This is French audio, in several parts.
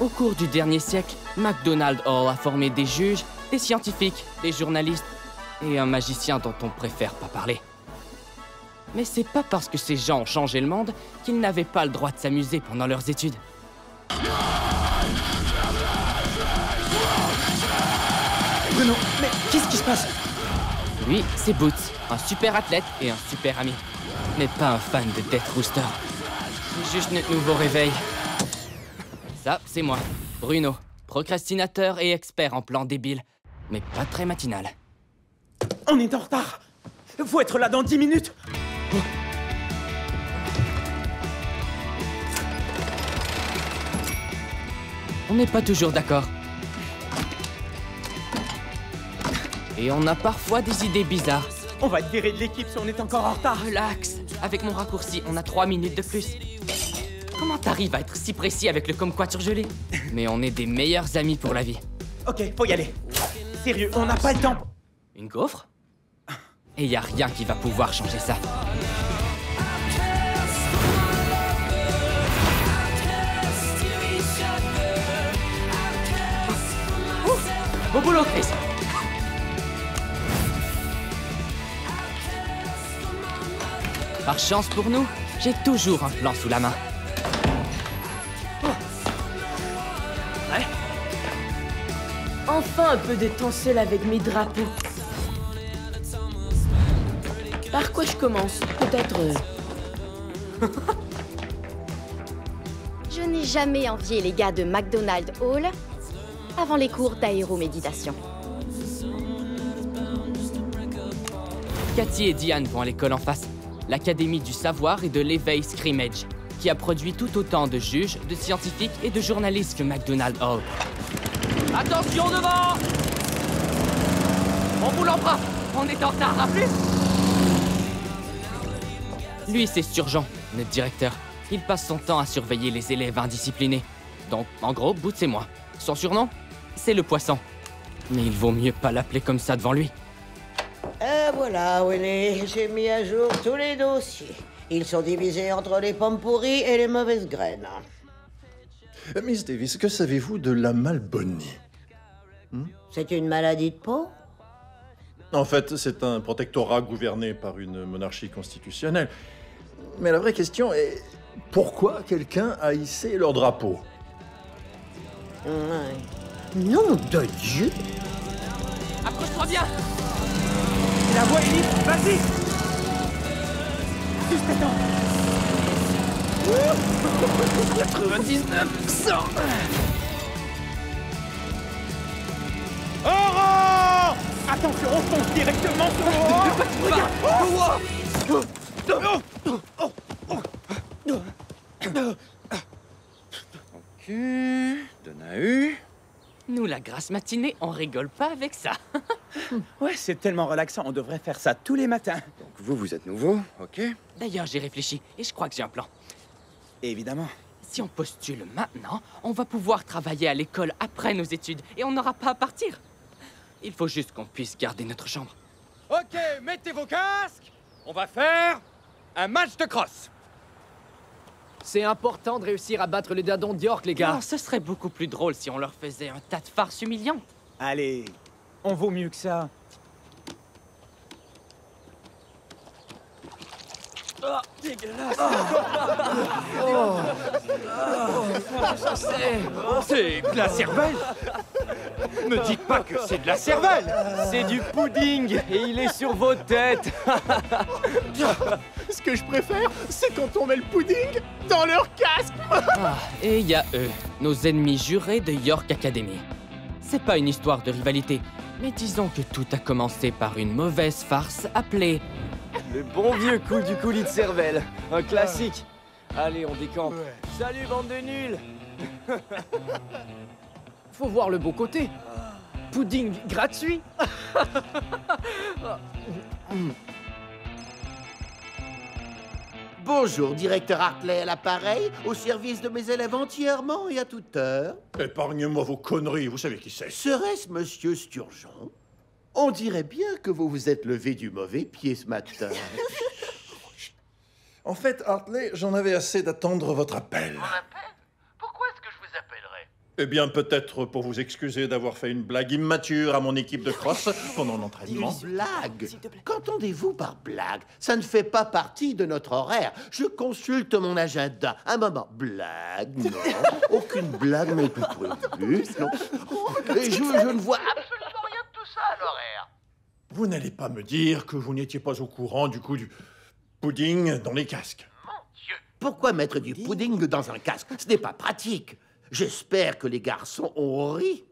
Au cours du dernier siècle, McDonald Hall a formé des juges, des scientifiques, des journalistes et un magicien dont on préfère pas parler. Mais c'est pas parce que ces gens ont changé le monde qu'ils n'avaient pas le droit de s'amuser pendant leurs études. Bruno, mais qu'est-ce qui se passe? Lui, c'est Boots, un super athlète et un super ami. Mais pas un fan de Death Rooster. C'est juste notre nouveau réveil. Ça, c'est moi, Bruno, procrastinateur et expert en plans débiles, mais pas très matinal. On est en retard. Faut être là dans 10 minutes. On n'est pas toujours d'accord. Et on a parfois des idées bizarres. On va être viré de l'équipe si on est encore en retard. Relax. Avec mon raccourci, on a 3 minutes de plus. Comment t'arrives à être si précis avec le comme quoi surgelé? Mais on est des meilleurs amis pour la vie. Ok, faut y aller. Sérieux, on n'a pas le temps. Une gaufre? Et y a rien qui va pouvoir changer ça. Bon boulot, Chris! Par chance pour nous, j'ai toujours un plan sous la main. Ouais. Enfin un peu d'étincelle avec mes drapeaux. Par quoi je commence? Peut-être... Je n'ai jamais envié les gars de McDonald Hall avant les cours d'aéroméditation. Cathy et Diane vont à l'école en face, l'Académie du savoir et de l'éveil Scrimmage, qui a produit tout autant de juges, de scientifiques et de journalistes que McDonald Hall. Attention devant! On vous l'embrasse! On est en retard, à plus! Lui, c'est Sturgeon, notre directeur. Il passe son temps à surveiller les élèves indisciplinés. Donc, en gros, Boots et moi. Son surnom, c'est le poisson. Mais il vaut mieux pas l'appeler comme ça devant lui. Voilà, Winnie, j'ai mis à jour tous les dossiers. Ils sont divisés entre les pommes pourries et les mauvaises graines. Miss Davis, que savez-vous de la malbonie? C'est une maladie de peau? En fait, c'est un protectorat gouverné par une monarchie constitutionnelle. Mais la vraie question est... pourquoi quelqu'un a hissé leur drapeau? Nom de Dieu! Approche-toi bien! La voie est libre, vas-y! Juste attends. 99, 100! Oro! Attention, on fonce directement sur le roi! Ok, donne à U. Nous, la grasse matinée, on rigole pas avec ça. Ouais, c'est tellement relaxant, on devrait faire ça tous les matins. Donc vous êtes nouveau, ok? D'ailleurs, j'ai réfléchi et je crois que j'ai un plan. Évidemment. Si on postule maintenant, on va pouvoir travailler à l'école après nos études et on n'aura pas à partir. Il faut juste qu'on puisse garder notre chambre. Ok, mettez vos casques. On va faire un match de crosse. C'est important de réussir à battre les dadons d'York, les gars. Non, ce serait beaucoup plus drôle si on leur faisait un tas de farces humiliantes. Allez, on vaut mieux que ça. Oh, dégueulasse. C'est de la cervelle. Ne dites pas que c'est de la cervelle. C'est du pudding et il est sur vos têtes. Ce que je préfère, c'est quand on met le pudding dans leur casque. Et il y a eux, nos ennemis jurés de York Academy. C'est pas une histoire de rivalité, mais disons que tout a commencé par une mauvaise farce appelée... Le bon vieux coup du coulis de cervelle. Un classique. Allez, on décampe. Salut, bande de nuls. Faut voir le beau côté. Pudding gratuit. Bonjour, directeur Hartley à l'appareil, au service de mes élèves entièrement et à toute heure. Épargnez-moi vos conneries, vous savez qui c'est. Serait-ce Monsieur Sturgeon? On dirait bien que vous vous êtes levé du mauvais pied ce matin. En fait, Hartley, j'en avais assez d'attendre votre appel. Mon appel? Pourquoi est-ce que je vous appellerais? Eh bien, peut-être pour vous excuser d'avoir fait une blague immature à mon équipe de crosse pendant l'entraînement. Blague? Qu'entendez-vous par blague? Ça ne fait pas partie de notre horaire. Je consulte mon agenda. Un moment. Blague? Non. Aucune blague n'est prévue. Non. Et je ne vois absolument rien de tout ça à l'horaire. Vous n'allez pas me dire que vous n'étiez pas au courant du coup du pudding dans les casques. Mon Dieu! Pourquoi mettre du pudding dans un casque? Ce n'est pas pratique. J'espère que les garçons ont ri.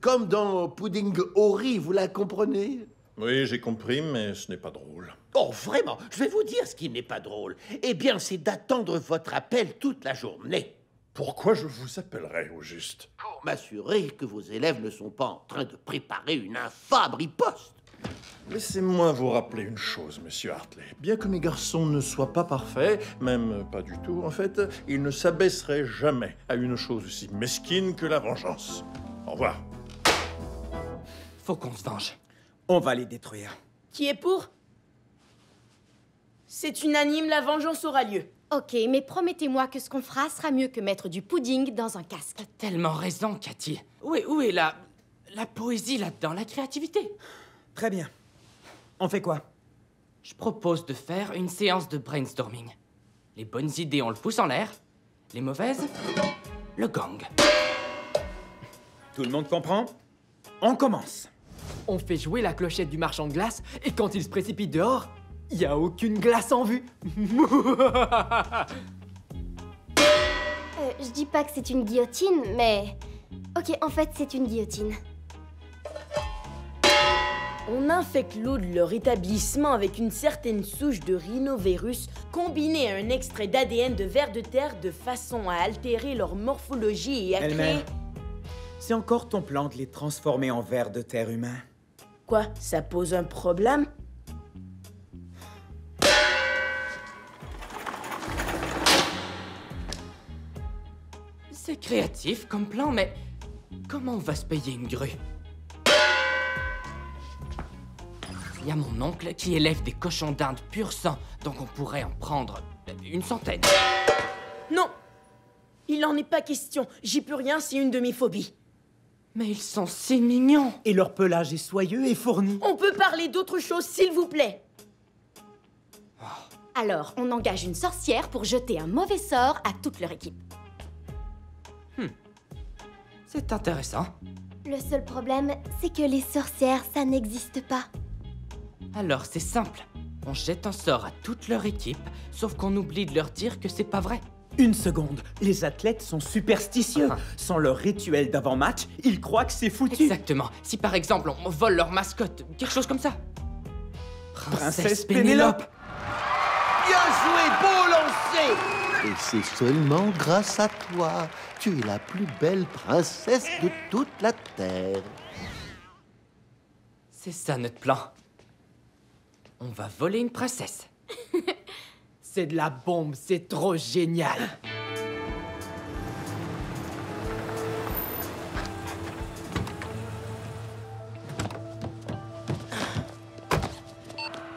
Comme dans Pudding au riz, vous la comprenez? Oui, j'ai compris, mais ce n'est pas drôle. Oh, vraiment? Je vais vous dire ce qui n'est pas drôle. Eh bien, c'est d'attendre votre appel toute la journée. Pourquoi je vous appellerai au juste? Pour m'assurer que vos élèves ne sont pas en train de préparer une infâme riposte. Laissez-moi vous rappeler une chose, monsieur Hartley. Bien que mes garçons ne soient pas parfaits, même pas du tout en fait, ils ne s'abaisseraient jamais à une chose aussi mesquine que la vengeance. Au revoir. Faut qu'on se venge. On va les détruire. Qui est pour? C'est unanime, la vengeance aura lieu. Ok, mais promettez-moi que ce qu'on fera sera mieux que mettre du pudding dans un casque. T'as tellement raison, Cathy. Où est la poésie là-dedans, la créativité? Très bien. On fait quoi? Je propose de faire une séance de brainstorming. Les bonnes idées, on le pousse en l'air. Les mauvaises, le gang. Tout le monde comprend? On commence. On fait jouer la clochette du marchand de glace, et quand il se précipite dehors, il n'y a aucune glace en vue. Je dis pas que c'est une guillotine, mais... Ok, en fait, c'est une guillotine. On infecte l'eau de leur établissement avec une certaine souche de rhinovirus combinée à un extrait d'ADN de vers de terre de façon à altérer leur morphologie et à créer... C'est encore ton plan de les transformer en vers de terre humains. Quoi? Ça pose un problème? C'est créatif comme plan, mais comment on va se payer une grue? Il y a mon oncle qui élève des cochons d'Inde pur sang, donc on pourrait en prendre une centaine. Non! Il n'en est pas question. J'y peux rien, c'est une de mes phobies. Mais ils sont si mignons! Et leur pelage est soyeux et fourni. On peut parler d'autre chose, s'il vous plaît. Alors, on engage une sorcière pour jeter un mauvais sort à toute leur équipe. C'est intéressant. Le seul problème, c'est que les sorcières, ça n'existe pas. Alors c'est simple. On jette un sort à toute leur équipe, sauf qu'on oublie de leur dire que c'est pas vrai. Une seconde, les athlètes sont superstitieux. Sans leur rituel d'avant-match, ils croient que c'est foutu. Exactement. Si par exemple on vole leur mascotte, quelque chose comme ça. Princesse Pénélope. Bien joué, beau lancer! Et c'est seulement grâce à toi. Tu es la plus belle princesse de toute la Terre. C'est ça notre plan. On va voler une princesse. C'est de la bombe, c'est trop génial.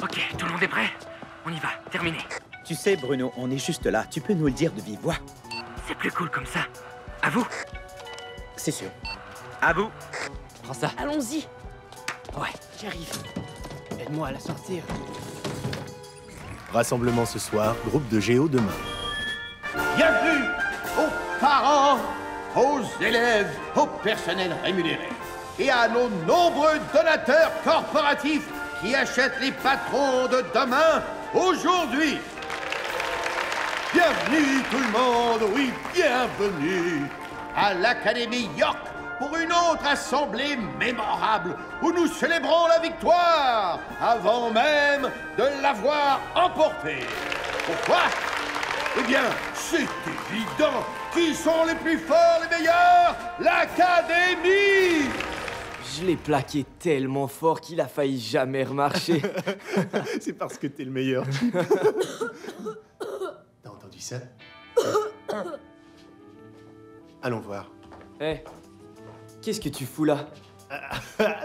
Ok, tout le monde est prêt? On y va, terminé. Tu sais, Bruno, on est juste là. Tu peux nous le dire de vive voix. C'est plus cool comme ça. À vous. C'est sûr. À vous. Prends ça. Allons-y. Ouais. J'arrive. Aide-moi à la sortir. Rassemblement ce soir, groupe de Géo demain. Bienvenue aux parents, aux élèves, au personnel rémunéré et à nos nombreux donateurs corporatifs qui achètent les patrons de demain aujourd'hui. Bienvenue tout le monde, oui, bienvenue à l'Académie York pour une autre assemblée mémorable où nous célébrons la victoire avant même de l'avoir emportée. Pourquoi? Eh bien, c'est évident. Qui sont les plus forts, les meilleurs? L'Académie! Je l'ai plaqué tellement fort qu'il a failli jamais remarcher. C'est parce que t'es le meilleur. T'as entendu ça? Allons voir. Hé, qu'est-ce que tu fous là?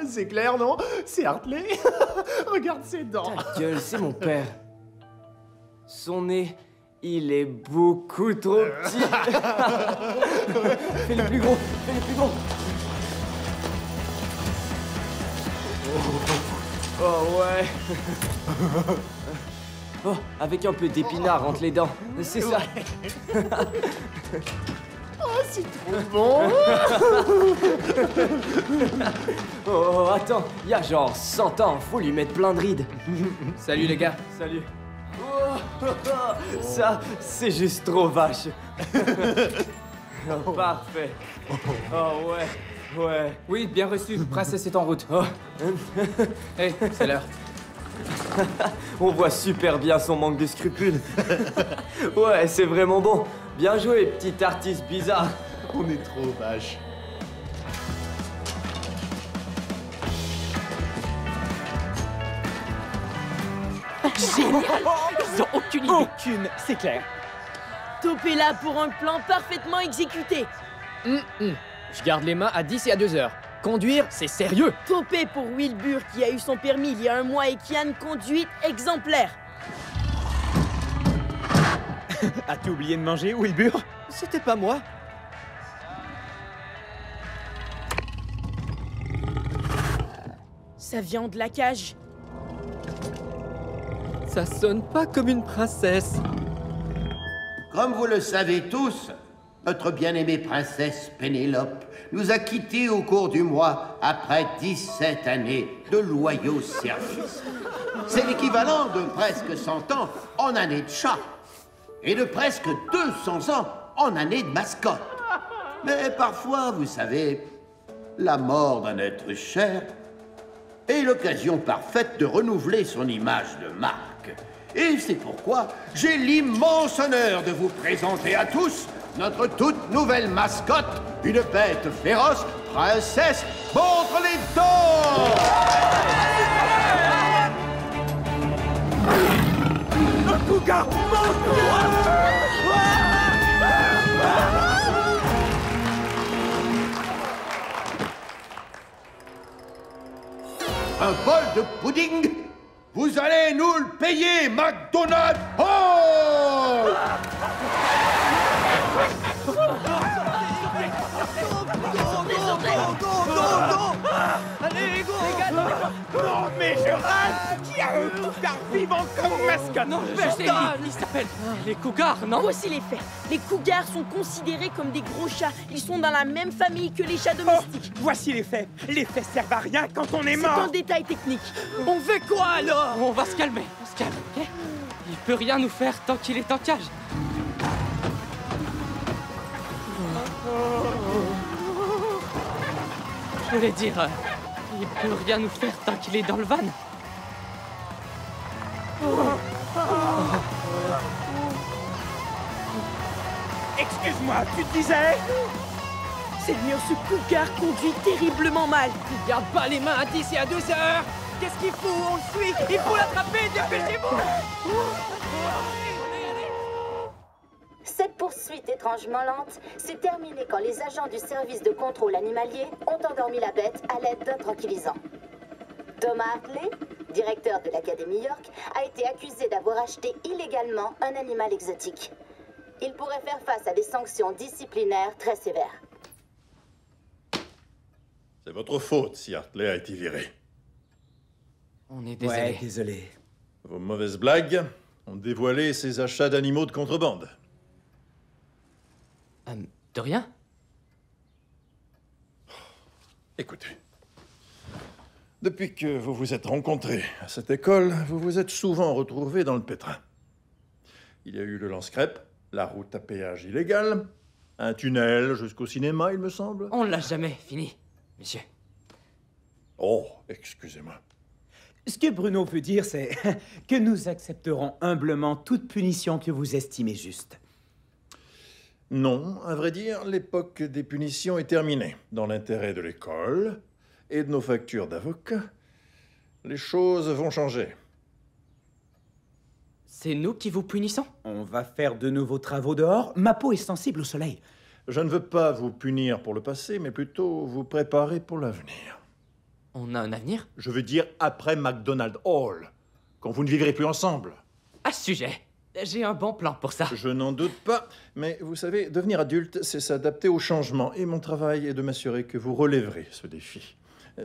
C'est clair, non? C'est Hartley. Regarde ses dents. Ta gueule, c'est mon père. Son nez, Il est beaucoup trop petit. Fais le plus gros, fais le plus gros. Oh ouais. Oh, avec un peu d'épinards entre les dents. C'est ça. Oh, c'est trop bon. Oh, attends, il y a genre 100 ans, faut lui mettre plein de rides. Salut les gars. Salut. Oh, ça, c'est juste trop vache. Oh, parfait. Oh ouais, ouais. Oui, bien reçu. Princesse est en route. Oh. Hey, c'est l'heure. On voit super bien son manque de scrupules. Ouais, c'est vraiment bon. Bien joué, petit artiste bizarre. On est trop vache. Génial! Ils ont aucune idée. Aucune, c'est clair. Top est là pour un plan parfaitement exécuté. Je garde les mains à 10 et à 2 heures. Conduire, c'est sérieux. Topé pour Wilbur qui a eu son permis il y a un mois et qui a une conduite exemplaire. As-tu oublié de manger, Wilbur? C'était pas moi. Ça vient de la cage. Ça sonne pas comme une princesse. Comme vous le savez tous, notre bien-aimée princesse Pénélope nous a quittés au cours du mois après 17 années de loyaux services. C'est l'équivalent de presque 100 ans en années de chat et de presque 200 ans en années de mascotte. Mais parfois, vous savez, la mort d'un être cher est l'occasion parfaite de renouveler son image de marque. Et c'est pourquoi j'ai l'immense honneur de vous présenter à tous notre toute nouvelle mascotte, une bête féroce, Princesse Montre les dents! Le cougar Un bol de pudding? Vous allez nous le payer, McDonald's! Oh! Allez, go! Non, mais je rate! Qui a un cougar vivant comme mascotte? Non, je sais, il s'appelle les cougars, non? Voici les faits. Les cougars sont considérés comme des gros chats. Ils sont dans la même famille que les chats domestiques. Voici les faits. Les faits servent à rien quand on est mort. C'est un détail technique. On fait quoi alors? On va se calmer, on se calme, ok? Il peut rien nous faire tant qu'il est en cage. Je voulais dire, il peut rien nous faire tant qu'il est dans le van. Excuse-moi, tu te disais? Seigneur, ce cougar conduit terriblement mal. Il garde pas les mains à 10 et à 2 heures. Qu'est-ce qu'il faut? On le suit. Il faut l'attraper, dépêchez-vous. Cette poursuite étrangement lente s'est terminée quand les agents du service de contrôle animalier ont endormi la bête à l'aide d'un tranquillisant. Thomas Hartley, directeur de l'Académie York, a été accusé d'avoir acheté illégalement un animal exotique. Il pourrait faire face à des sanctions disciplinaires très sévères. C'est votre faute si Hartley a été viré. On est désolé. Ouais, désolé. Vos mauvaises blagues ont dévoilé ses achats d'animaux de contrebande. De rien? Écoutez, depuis que vous vous êtes rencontrés à cette école, vous vous êtes souvent retrouvés dans le pétrin. Il y a eu le lance-crêpe, la route à péage illégale, un tunnel jusqu'au cinéma, il me semble. On l'a jamais fini, monsieur. Oh, excusez-moi. Ce que Bruno veut dire, c'est que nous accepterons humblement toute punition que vous estimez juste. Non, à vrai dire, l'époque des punitions est terminée. Dans l'intérêt de l'école et de nos factures d'avocats, les choses vont changer. C'est nous qui vous punissons? On va faire de nouveaux travaux dehors. Ma peau est sensible au soleil. Je ne veux pas vous punir pour le passé, mais plutôt vous préparer pour l'avenir. On a un avenir? Je veux dire après McDonald Hall, quand vous ne vivrez plus ensemble. À ce sujet, j'ai un bon plan pour ça. Je n'en doute pas, mais vous savez, devenir adulte, c'est s'adapter au changement. Et mon travail est de m'assurer que vous relèverez ce défi.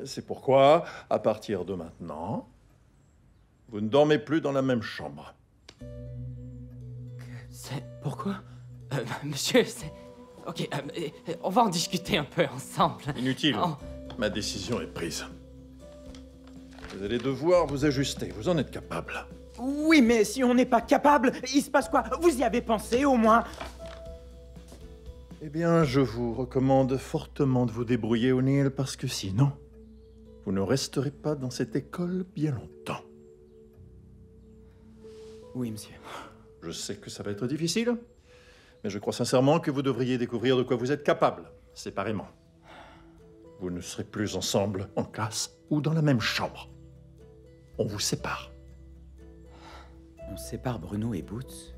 C'est pourquoi, à partir de maintenant, vous ne dormez plus dans la même chambre. C'est... Pourquoi monsieur, c'est... Ok, on va en discuter un peu ensemble. Inutile. Ma décision est prise. Vous allez devoir vous ajuster. Vous en êtes capable. Oui, mais si on n'est pas capable, il se passe quoi? Vous y avez pensé, au moins? Eh bien, je vous recommande fortement de vous débrouiller, O'Neill, parce que sinon, vous ne resterez pas dans cette école bien longtemps. Oui, monsieur. Je sais que ça va être difficile, mais je crois sincèrement que vous devriez découvrir de quoi vous êtes capable, séparément. Vous ne serez plus ensemble en classe ou dans la même chambre. On vous sépare. On sépare Bruno et Boots?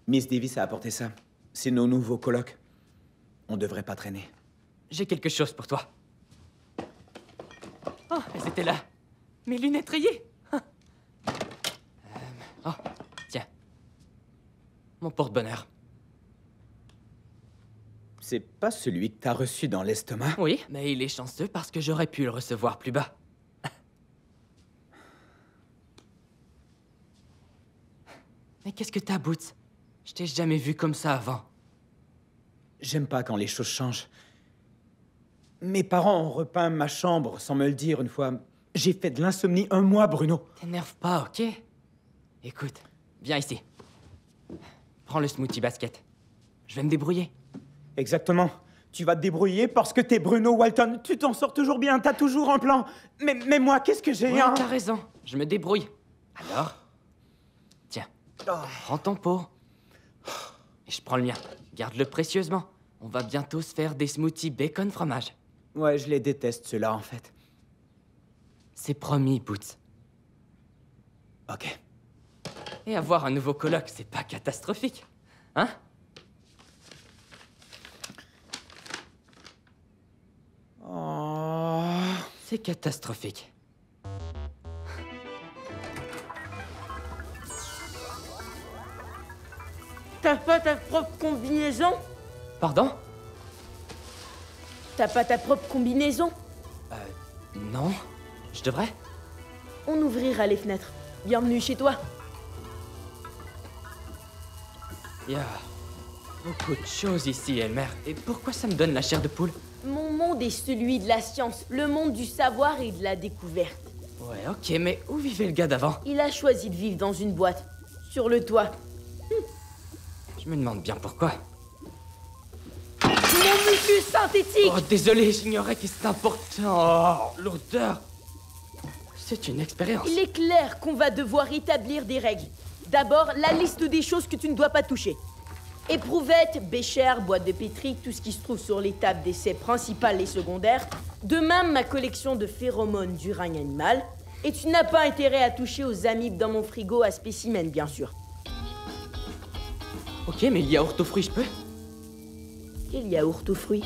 Miss Davis a apporté ça. C'est nos nouveaux colocs. On devrait pas traîner. J'ai quelque chose pour toi. Oh, elles étaient là. Mes lunettes rayées. Oh, tiens. Mon porte-bonheur. C'est pas celui que t'as reçu dans l'estomac? Oui, mais il est chanceux parce que j'aurais pu le recevoir plus bas. Mais qu'est-ce que t'as, Boots? Je t'ai jamais vu comme ça avant. J'aime pas quand les choses changent. Mes parents ont repeint ma chambre sans me le dire une fois. J'ai fait de l'insomnie 1 mois, Bruno. T'énerve pas, ok? Écoute, viens ici. Prends le smoothie basket. Je vais me débrouiller. Exactement. Tu vas te débrouiller parce que t'es Bruno Walton. Tu t'en sors toujours bien, t'as toujours un plan. Mais moi, qu'est-ce que j'ai, Ouais, hein? t'as raison, je me débrouille. Alors, tiens, prends ton pot. Et je prends le mien. Garde-le précieusement. On va bientôt se faire des smoothies bacon fromage. Ouais, je les déteste, ceux-là, en fait. C'est promis, Boots. Ok. Et avoir un nouveau coloc, c'est pas catastrophique, hein? Oh... C'est catastrophique. T'as pas ta propre combinaison? Pardon? T'as pas ta propre combinaison? Non. Je devrais? On ouvrira les fenêtres. Bienvenue chez toi. Il y a beaucoup de choses ici, Elmer. Et pourquoi ça me donne la chair de poule? Mon monde est celui de la science, le monde du savoir et de la découverte. Ouais, ok, mais où vivait le gars d'avant? Il a choisi de vivre dans une boîte, sur le toit. Je me demande bien pourquoi. Mon mucus synthétique! Oh, désolé, j'ignorais que c'était important. Oh, l'odeur. C'est une expérience. Il est clair qu'on va devoir établir des règles. D'abord, la liste des choses que tu ne dois pas toucher. Éprouvettes, béchères, boîtes de pétri, tout ce qui se trouve sur les tables d'essai principales et secondaires. De même, ma collection de phéromones du règne animal. Et tu n'as pas intérêt à toucher aux amibes dans mon frigo à spécimens, bien sûr. Ok, mais le yaourt aux fruits, je peux? Quel yaourt aux fruits?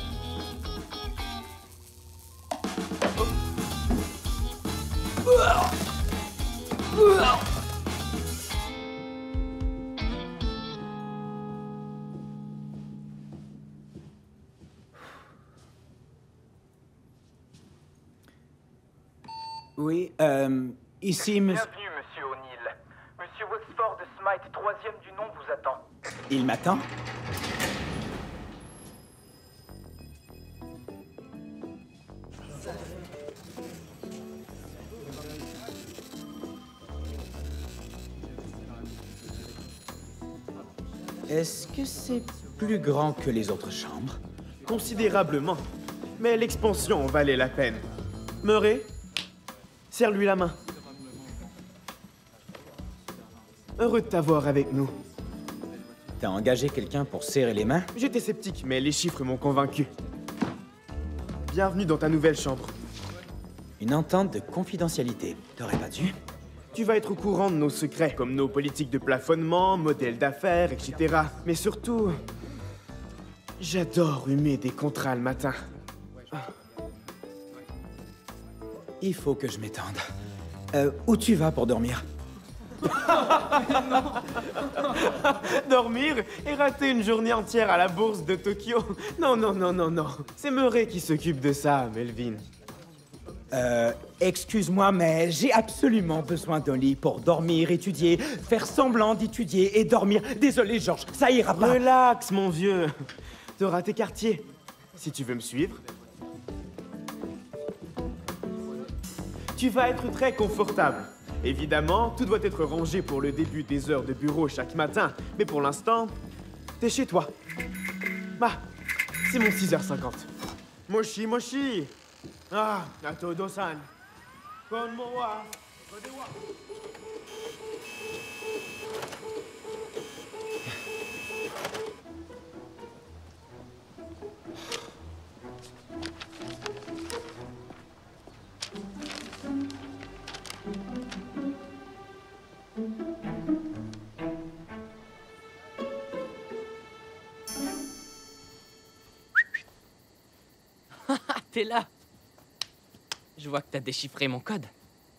Oui, ici, monsieur... Bienvenue, monsieur O'Neill. Monsieur Wexford de Smythe, 3e du nom, vous attend. Il m'attend? Est-ce que c'est plus grand que les autres chambres? Considérablement. Mais l'expansion valait la peine. Murray, serre-lui la main. Heureux de t'avoir avec nous. T'as engagé quelqu'un pour serrer les mains? J'étais sceptique, mais les chiffres m'ont convaincu. Bienvenue dans ta nouvelle chambre. Une entente de confidentialité. T'aurais pas dû? Tu vas être au courant de nos secrets, comme nos politiques de plafonnement, modèles d'affaires, etc. Mais surtout, j'adore humer des contrats le matin. Il faut que je m'étende. Où tu vas pour dormir? Dormir et rater une journée entière à la bourse de Tokyo. Non, non, non, non, non. C'est Murray qui s'occupe de ça, Melvin. Excuse-moi, mais j'ai absolument besoin d'un lit pour dormir, étudier, faire semblant d'étudier et dormir. Désolé, Georges, ça ira pas. Relax, mon vieux. T'auras tes quartiers. Si tu veux me suivre. Tu vas être très confortable. Évidemment, tout doit être rangé pour le début des heures de bureau chaque matin. Mais pour l'instant, t'es chez toi. Bah, c'est mon 6h50. Moshi, moshi. Ah, Atodo-san. Konmowa. Kodewa. T'es là. Je vois que t'as déchiffré mon code.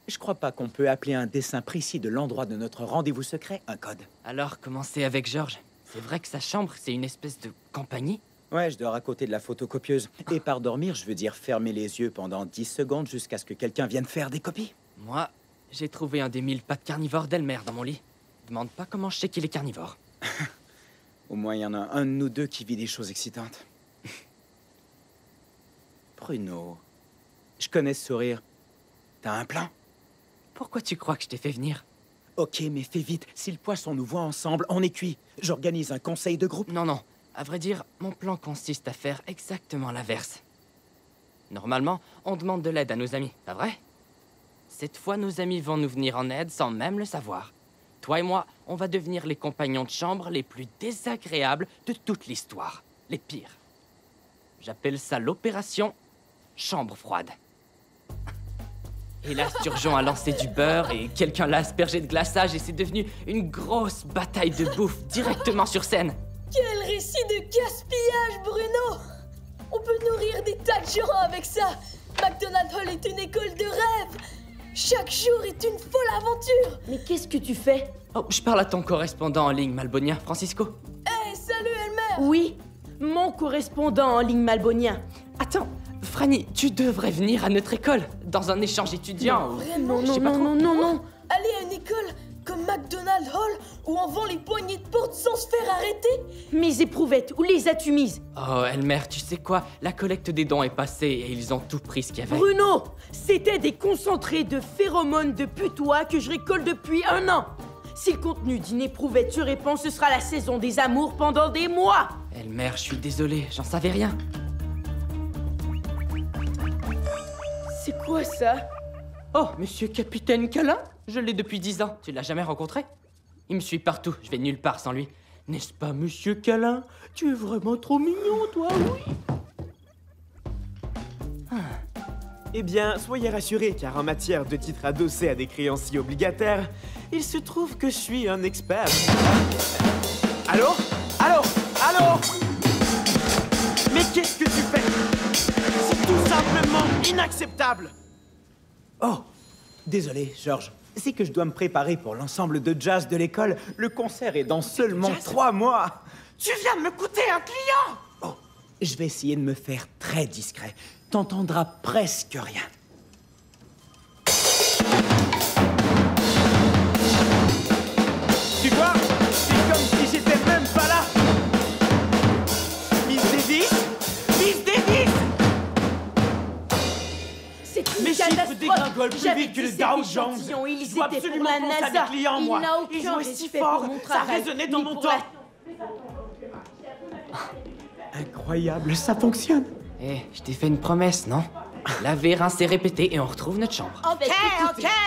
Je crois pas qu'on peut appeler un dessin précis de l'endroit de notre rendez-vous secret un code. Alors, comment c'est avec Georges? C'est vrai que sa chambre, c'est une espèce de compagnie? Ouais, je dors à côté de la photocopieuse. Et par dormir, je veux dire fermer les yeux pendant 10 secondes jusqu'à ce que quelqu'un vienne faire des copies. Moi, j'ai trouvé un des 1000 pattes carnivores d'Elmer dans mon lit. Demande pas comment je sais qu'il est carnivore. Au moins, il y en a un de nous deux qui vit des choses excitantes. Bruno, je connais ce sourire. T'as un plan? Pourquoi tu crois que je t'ai fait venir? Ok, mais fais vite. Si le poisson nous voit ensemble, on est cuit. J'organise un conseil de groupe. Non, non. À vrai dire, mon plan consiste à faire exactement l'inverse. Normalement, on demande de l'aide à nos amis, pas vrai? Cette fois, nos amis vont nous venir en aide sans même le savoir. Toi et moi, on va devenir les compagnons de chambre les plus désagréables de toute l'histoire. Les pires. J'appelle ça l'opération Chambre froide. Et là, Sturgeon a lancé du beurre et quelqu'un l'a aspergé de glaçage et c'est devenu une grosse bataille de bouffe directement sur scène. Quel récit de gaspillage, Bruno! On peut nourrir des tas de gens avec ça! McDonald Hall est une école de rêve! Chaque jour est une folle aventure! Mais qu'est-ce que tu fais? Oh, je parle à ton correspondant en ligne malbonien, Francisco. Hey, salut Elmer! Oui, mon correspondant en ligne malbonien. Attends, Franny, tu devrais venir à notre école, dans un échange étudiant. Vraiment, non. Aller à une école comme McDonald Hall, où on vend les poignées de porte sans se faire arrêter? Mes éprouvettes, où les as-tu mises? Oh, Elmer, tu sais quoi? La collecte des dons est passée et ils ont tout pris ce qu'il y avait. Bruno! C'était des concentrés de phéromones de putois que je récolte depuis 1 an. Si le contenu d'une éprouvette se répand, ce sera la saison des amours pendant des mois. Elmer, je suis désolé, j'en savais rien. C'est quoi ça? Oh, monsieur Capitaine Câlin? Je l'ai depuis 10 ans. Tu l'as jamais rencontré? Il me suit partout. Je vais nulle part sans lui. N'est-ce pas, monsieur Câlin? Tu es vraiment trop mignon, toi, oui? Eh bien, soyez rassurés, car en matière de titres adossés à des créanciers obligataires, il se trouve que je suis un expert. Allô? Allô? Allô? Mais qu'est-ce que tu fais? C'est tout simplement inacceptable! Oh, désolé, Georges. C'est que je dois me préparer pour l'ensemble de jazz de l'école. Le concert est dans seulement 3 mois. Tu viens de me coûter un client! Oh, je vais essayer de me faire très discret. T'entendras presque rien. Tu vois? C'est comme si j'étais même pas là! Miss Davis? Miss Davis! C'est une Mes chiffres catastrophe. dégringolent plus J'avais vite que le dit Dow cet Jones. échantillon, il Je dois était pour absolument la penser à NASA. mes clients, moi. Il n'a aucun Ils jouaient si respect fort, pour mon ça travail, résonnait dans ni mon pour temps. Incroyable, ça fonctionne. Eh, je t'ai fait une promesse, non? Laver, rincer, répéter et on retrouve notre chambre. Ok,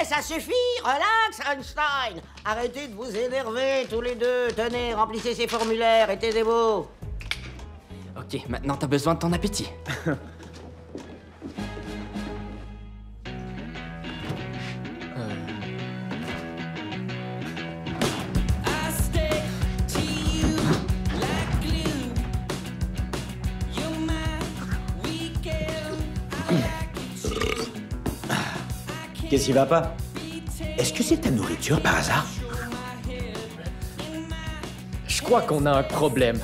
ça suffit. Relax, Einstein. Arrêtez de vous énerver tous les deux. Tenez, remplissez ces formulaires et taisez-vous. Ok, maintenant t'as besoin de ton appétit. Qu'est-ce qui va pas? Est-ce que c'est ta nourriture par hasard? Je crois qu'on a un problème.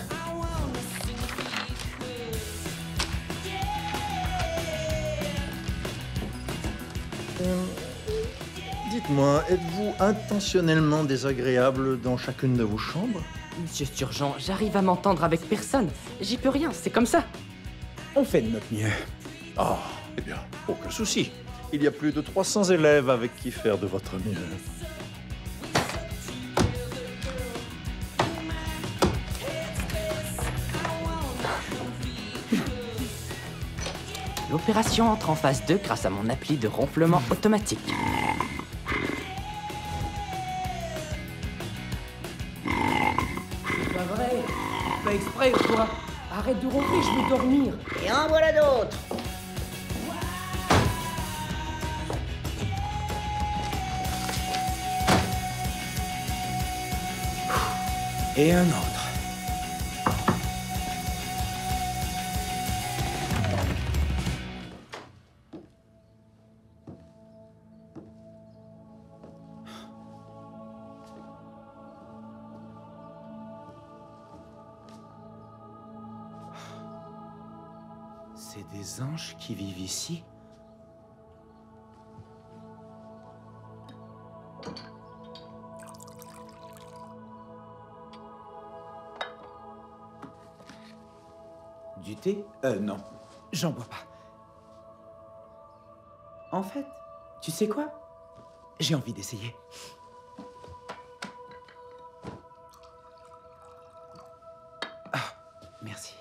Dites-moi, êtes-vous intentionnellement désagréable dans chacune de vos chambres? Monsieur Sturgeon, j'arrive à m'entendre avec personne. J'y peux rien, c'est comme ça. On fait de notre mieux. Ah, eh bien, aucun souci. Il y a plus de 300 élèves avec qui faire de votre mieux. L'opération entre en phase 2 grâce à mon appli de ronflement automatique. C'est pas vrai. Pas exprès, quoi. Arrête de ronfler, je veux dormir. Et en voilà d'autres. Et un autre. C'est des anges qui vivent ici? Du thé? Non. J'en bois pas. En fait, tu sais quoi? J'ai envie d'essayer. Ah, merci.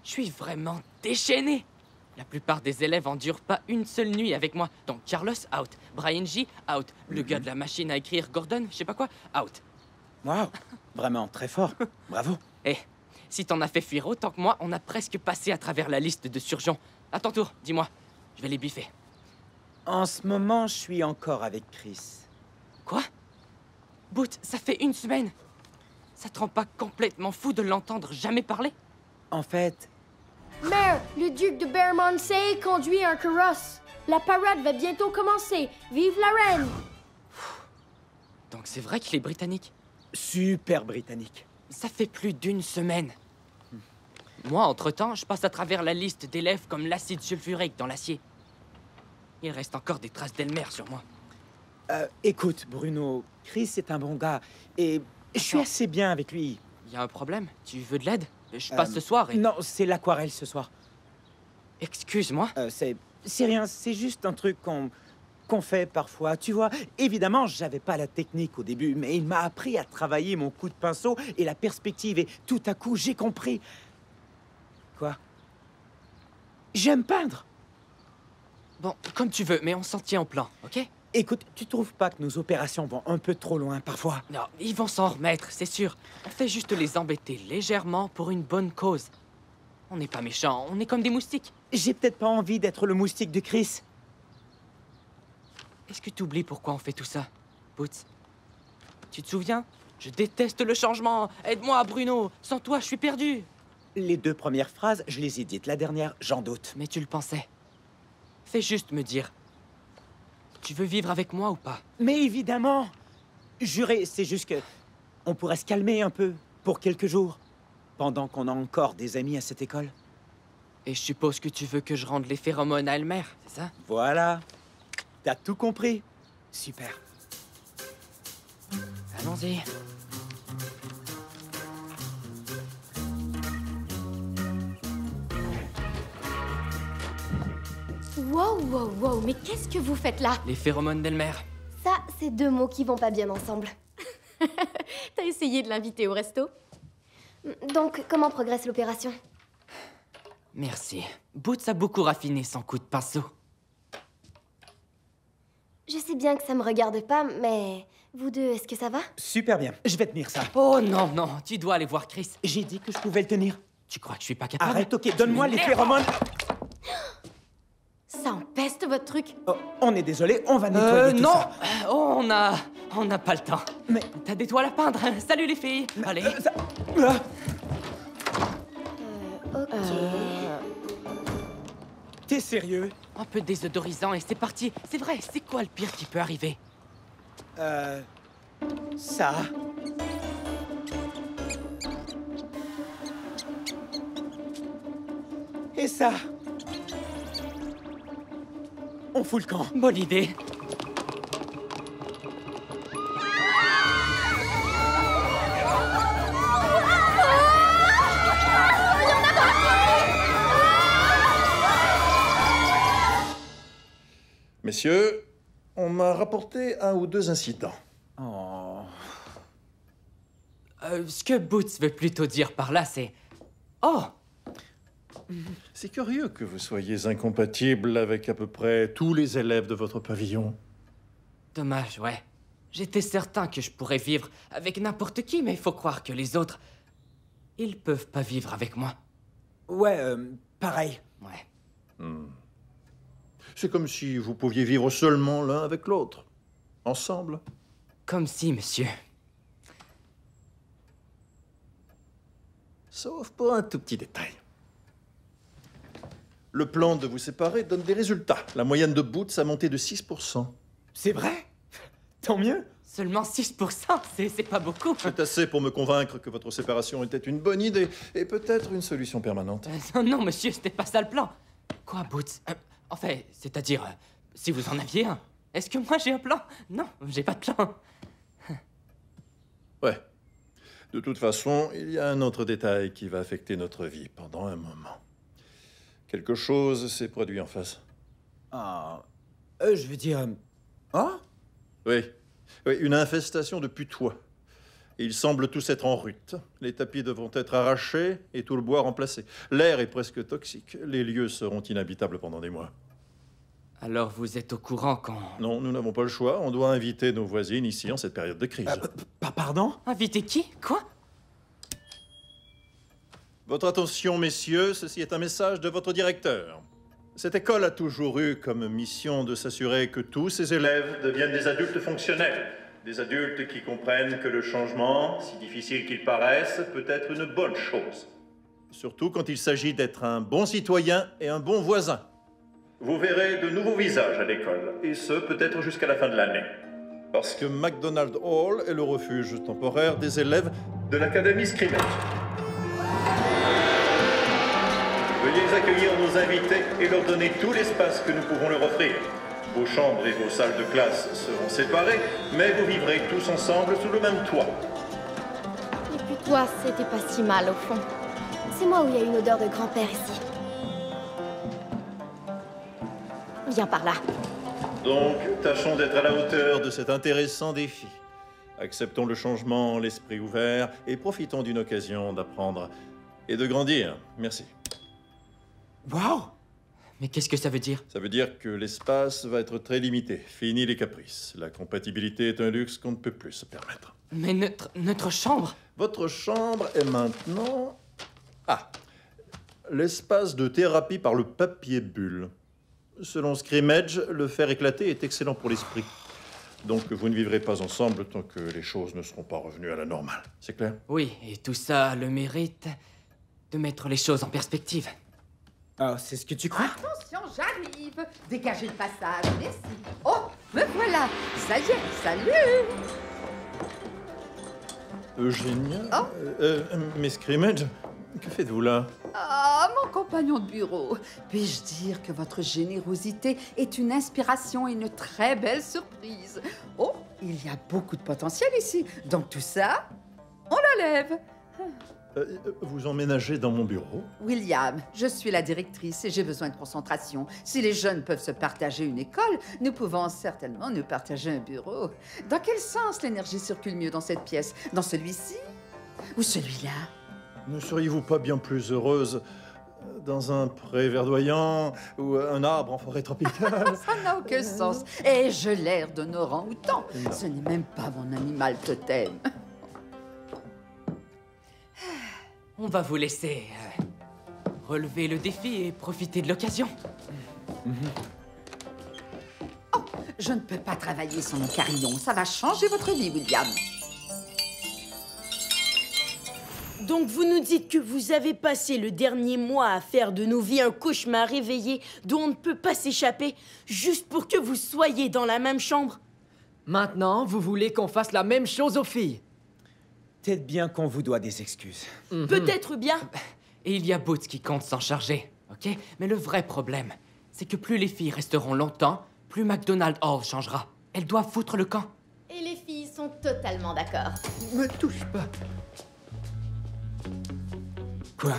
Je suis vraiment déchaîné. La plupart des élèves endurent pas une seule nuit avec moi. Donc Carlos, out. Brian J, out. Le gars de la machine à écrire, Gordon, je sais pas quoi, out. Waouh, vraiment très fort. Bravo. Eh, si t'en as fait fuir autant que moi, on a presque passé à travers la liste de surgeons. À ton tour, dis-moi. Je vais les biffer. En ce moment, je suis encore avec Chris. Quoi? Boot, ça fait une semaine. Ça te rend pas complètement fou de l'entendre jamais parler? En fait... Mère, le duc de Bermondsey conduit un carrosse. La parade va bientôt commencer. Vive la reine! Donc c'est vrai qu'il est britannique? Super britannique. Ça fait plus d'une semaine. Moi, entre-temps, je passe à travers la liste d'élèves comme l'acide sulfurique dans l'acier. Il reste encore des traces d'Elmer sur moi. Écoute, Bruno, Chris est un bon gars et je suis assez bien avec lui. Y a un problème? Tu veux de l'aide? Je passe ce soir et... Non, c'est l'aquarelle ce soir. Excuse-moi? C'est rien, c'est juste un truc qu'on fait parfois. Tu vois, évidemment, j'avais pas la technique au début, mais il m'a appris à travailler mon coup de pinceau et la perspective. Et tout à coup, j'ai compris. Quoi? J'aime peindre. Bon, comme tu veux, mais on s'en tient au plan, ok? Écoute, tu trouves pas que nos opérations vont un peu trop loin parfois? Non, ils vont s'en remettre, c'est sûr. On fait juste les embêter légèrement pour une bonne cause. On n'est pas méchants, on est comme des moustiques. J'ai peut-être pas envie d'être le moustique de Chris. Est-ce que tu oublies pourquoi on fait tout ça, Boots? Tu te souviens? Je déteste le changement. Aide-moi, Bruno. Sans toi, je suis perdu. Les 2 premières phrases, je les ai dites. La dernière, j'en doute. Mais tu le pensais. Fais juste me dire. Tu veux vivre avec moi ou pas? Mais évidemment! Juré, c'est juste que... On pourrait se calmer un peu, pour quelques jours, pendant qu'on a encore des amis à cette école. Et je suppose que tu veux que je rende les phéromones à Elmer, c'est ça? Voilà. T'as tout compris. Super. Allons-y. Wow, wow, wow, mais qu'est-ce que vous faites là? Les phéromones d'Elmer. Ça, c'est 2 mots qui vont pas bien ensemble. T'as essayé de l'inviter au resto? Donc, comment progresse l'opération? Merci. Boots a beaucoup raffiné son coup de pinceau. Je sais bien que ça me regarde pas, mais... Vous deux, est-ce que ça va? Super bien. Je vais tenir ça. Oh non, non, tu dois aller voir Chris. J'ai dit que je pouvais le tenir. Tu crois que je suis pas capable? Arrête, ok, donne-moi les phéromones. Ça Ça empeste votre truc. Oh, on est désolé, on va nettoyer tout non ça. On n'a pas le temps. Mais... T'as des toiles à peindre. Salut les filles. Allez. Ok. T'es sérieux? Un peu désodorisant et c'est parti. C'est vrai, c'est quoi le pire qui peut arriver? Ça... Et ça... On fout le camp. Bonne idée. Messieurs, on m'a rapporté 1 ou 2 incidents. Oh... Ce que Boots veut plutôt dire par là, c'est... Oh! C'est curieux que vous soyez incompatible avec à peu près tous les élèves de votre pavillon. Dommage, ouais. J'étais certain que je pourrais vivre avec n'importe qui, mais il faut croire que les autres... Ils peuvent pas vivre avec moi. Ouais, pareil. Ouais. C'est comme si vous pouviez vivre seulement l'un avec l'autre. Ensemble. Comme si, monsieur. Sauf pour un tout petit détail. Le plan de vous séparer donne des résultats. La moyenne de Boots a monté de 6%. C'est vrai? Tant mieux. Seulement 6%, c'est pas beaucoup. C'est assez pour me convaincre que votre séparation était une bonne idée et peut-être une solution permanente. Non, monsieur, c'était pas ça le plan. Quoi, Boots? Enfin, c'est-à-dire, si vous en aviez un. Est-ce que moi j'ai un plan? Non, j'ai pas de plan. Ouais. De toute façon, il y a un autre détail qui va affecter notre vie pendant un moment. Quelque chose s'est produit en face. Ah... je veux dire... Ah? Oui. Oui, une infestation de putois. Ils semblent tous être en rut. Les tapis devront être arrachés et tout le bois remplacé. L'air est presque toxique. Les lieux seront inhabitables pendant des mois. Alors vous êtes au courant quand... Non, nous n'avons pas le choix. On doit inviter nos voisines ici en cette période de crise. Pardon? Inviter qui? Quoi? Votre attention, messieurs, ceci est un message de votre directeur. Cette école a toujours eu comme mission de s'assurer que tous ses élèves deviennent des adultes fonctionnels. Des adultes qui comprennent que le changement, si difficile qu'il paraisse, peut être une bonne chose. Surtout quand il s'agit d'être un bon citoyen et un bon voisin. Vous verrez de nouveaux visages à l'école, et ce, peut-être jusqu'à la fin de l'année. Parce que McDonald Hall est le refuge temporaire des élèves de l'Académie Scrimmage. Veuillez accueillir nos invités et leur donner tout l'espace que nous pouvons leur offrir. Vos chambres et vos salles de classe seront séparées, mais vous vivrez tous ensemble sous le même toit. Et puis toi, c'était pas si mal au fond. C'est moi où il y a une odeur de grand-père ici. Viens par là. Donc, tâchons d'être à la hauteur de cet intéressant défi. Acceptons le changement, l'esprit ouvert, et profitons d'une occasion d'apprendre et de grandir. Merci. Waouh! Mais qu'est-ce que ça veut dire? Ça veut dire que l'espace va être très limité. Fini les caprices. La compatibilité est un luxe qu'on ne peut plus se permettre. Mais notre chambre? Votre chambre est maintenant... Ah! L'espace de thérapie par le papier bulle. Selon Scrimmage, le faire éclater est excellent pour l'esprit. Donc vous ne vivrez pas ensemble tant que les choses ne seront pas revenues à la normale. C'est clair? Oui, et tout ça a le mérite de mettre les choses en perspective. Ah, c'est ce que tu crois? Attention, j'arrive. Dégagez le passage, merci. Oh, me voilà. Ça y est, salut. Eugénia? Oh. Mais Scrimmage, que faites-vous là? Ah, mon compagnon de bureau. Puis-je dire que votre générosité est une inspiration et une très belle surprise? Oh, il y a beaucoup de potentiel ici. Donc tout ça, on le lève. Vous emménagez dans mon bureau? William, je suis la directrice et j'ai besoin de concentration. Si les jeunes peuvent se partager une école, nous pouvons certainement nous partager un bureau. Dans quel sens l'énergie circule mieux dans cette pièce? Dans celui-ci ou celui-là? Ne seriez-vous pas bien plus heureuse dans un pré verdoyant ou un arbre en forêt tropicale? Ça n'a aucun sens. Ai-je l'air d'un orang-outan? Ce n'est même pas mon animal totem. On va vous laisser relever le défi et profiter de l'occasion. Oh, je ne peux pas travailler sans mon carillon. Ça va changer votre vie, William. Donc vous nous dites que vous avez passé le dernier mois à faire de nos vies un cauchemar réveillé dont on ne peut pas s'échapper, juste pour que vous soyez dans la même chambre? Maintenant, vous voulez qu'on fasse la même chose aux filles? Peut-être bien qu'on vous doit des excuses. Peut-être bien. Et il y a Boots qui compte s'en charger, ok? Mais le vrai problème, c'est que plus les filles resteront longtemps, plus McDonald Hall changera. Elles doivent foutre le camp. Et les filles sont totalement d'accord. Me touche pas. Quoi?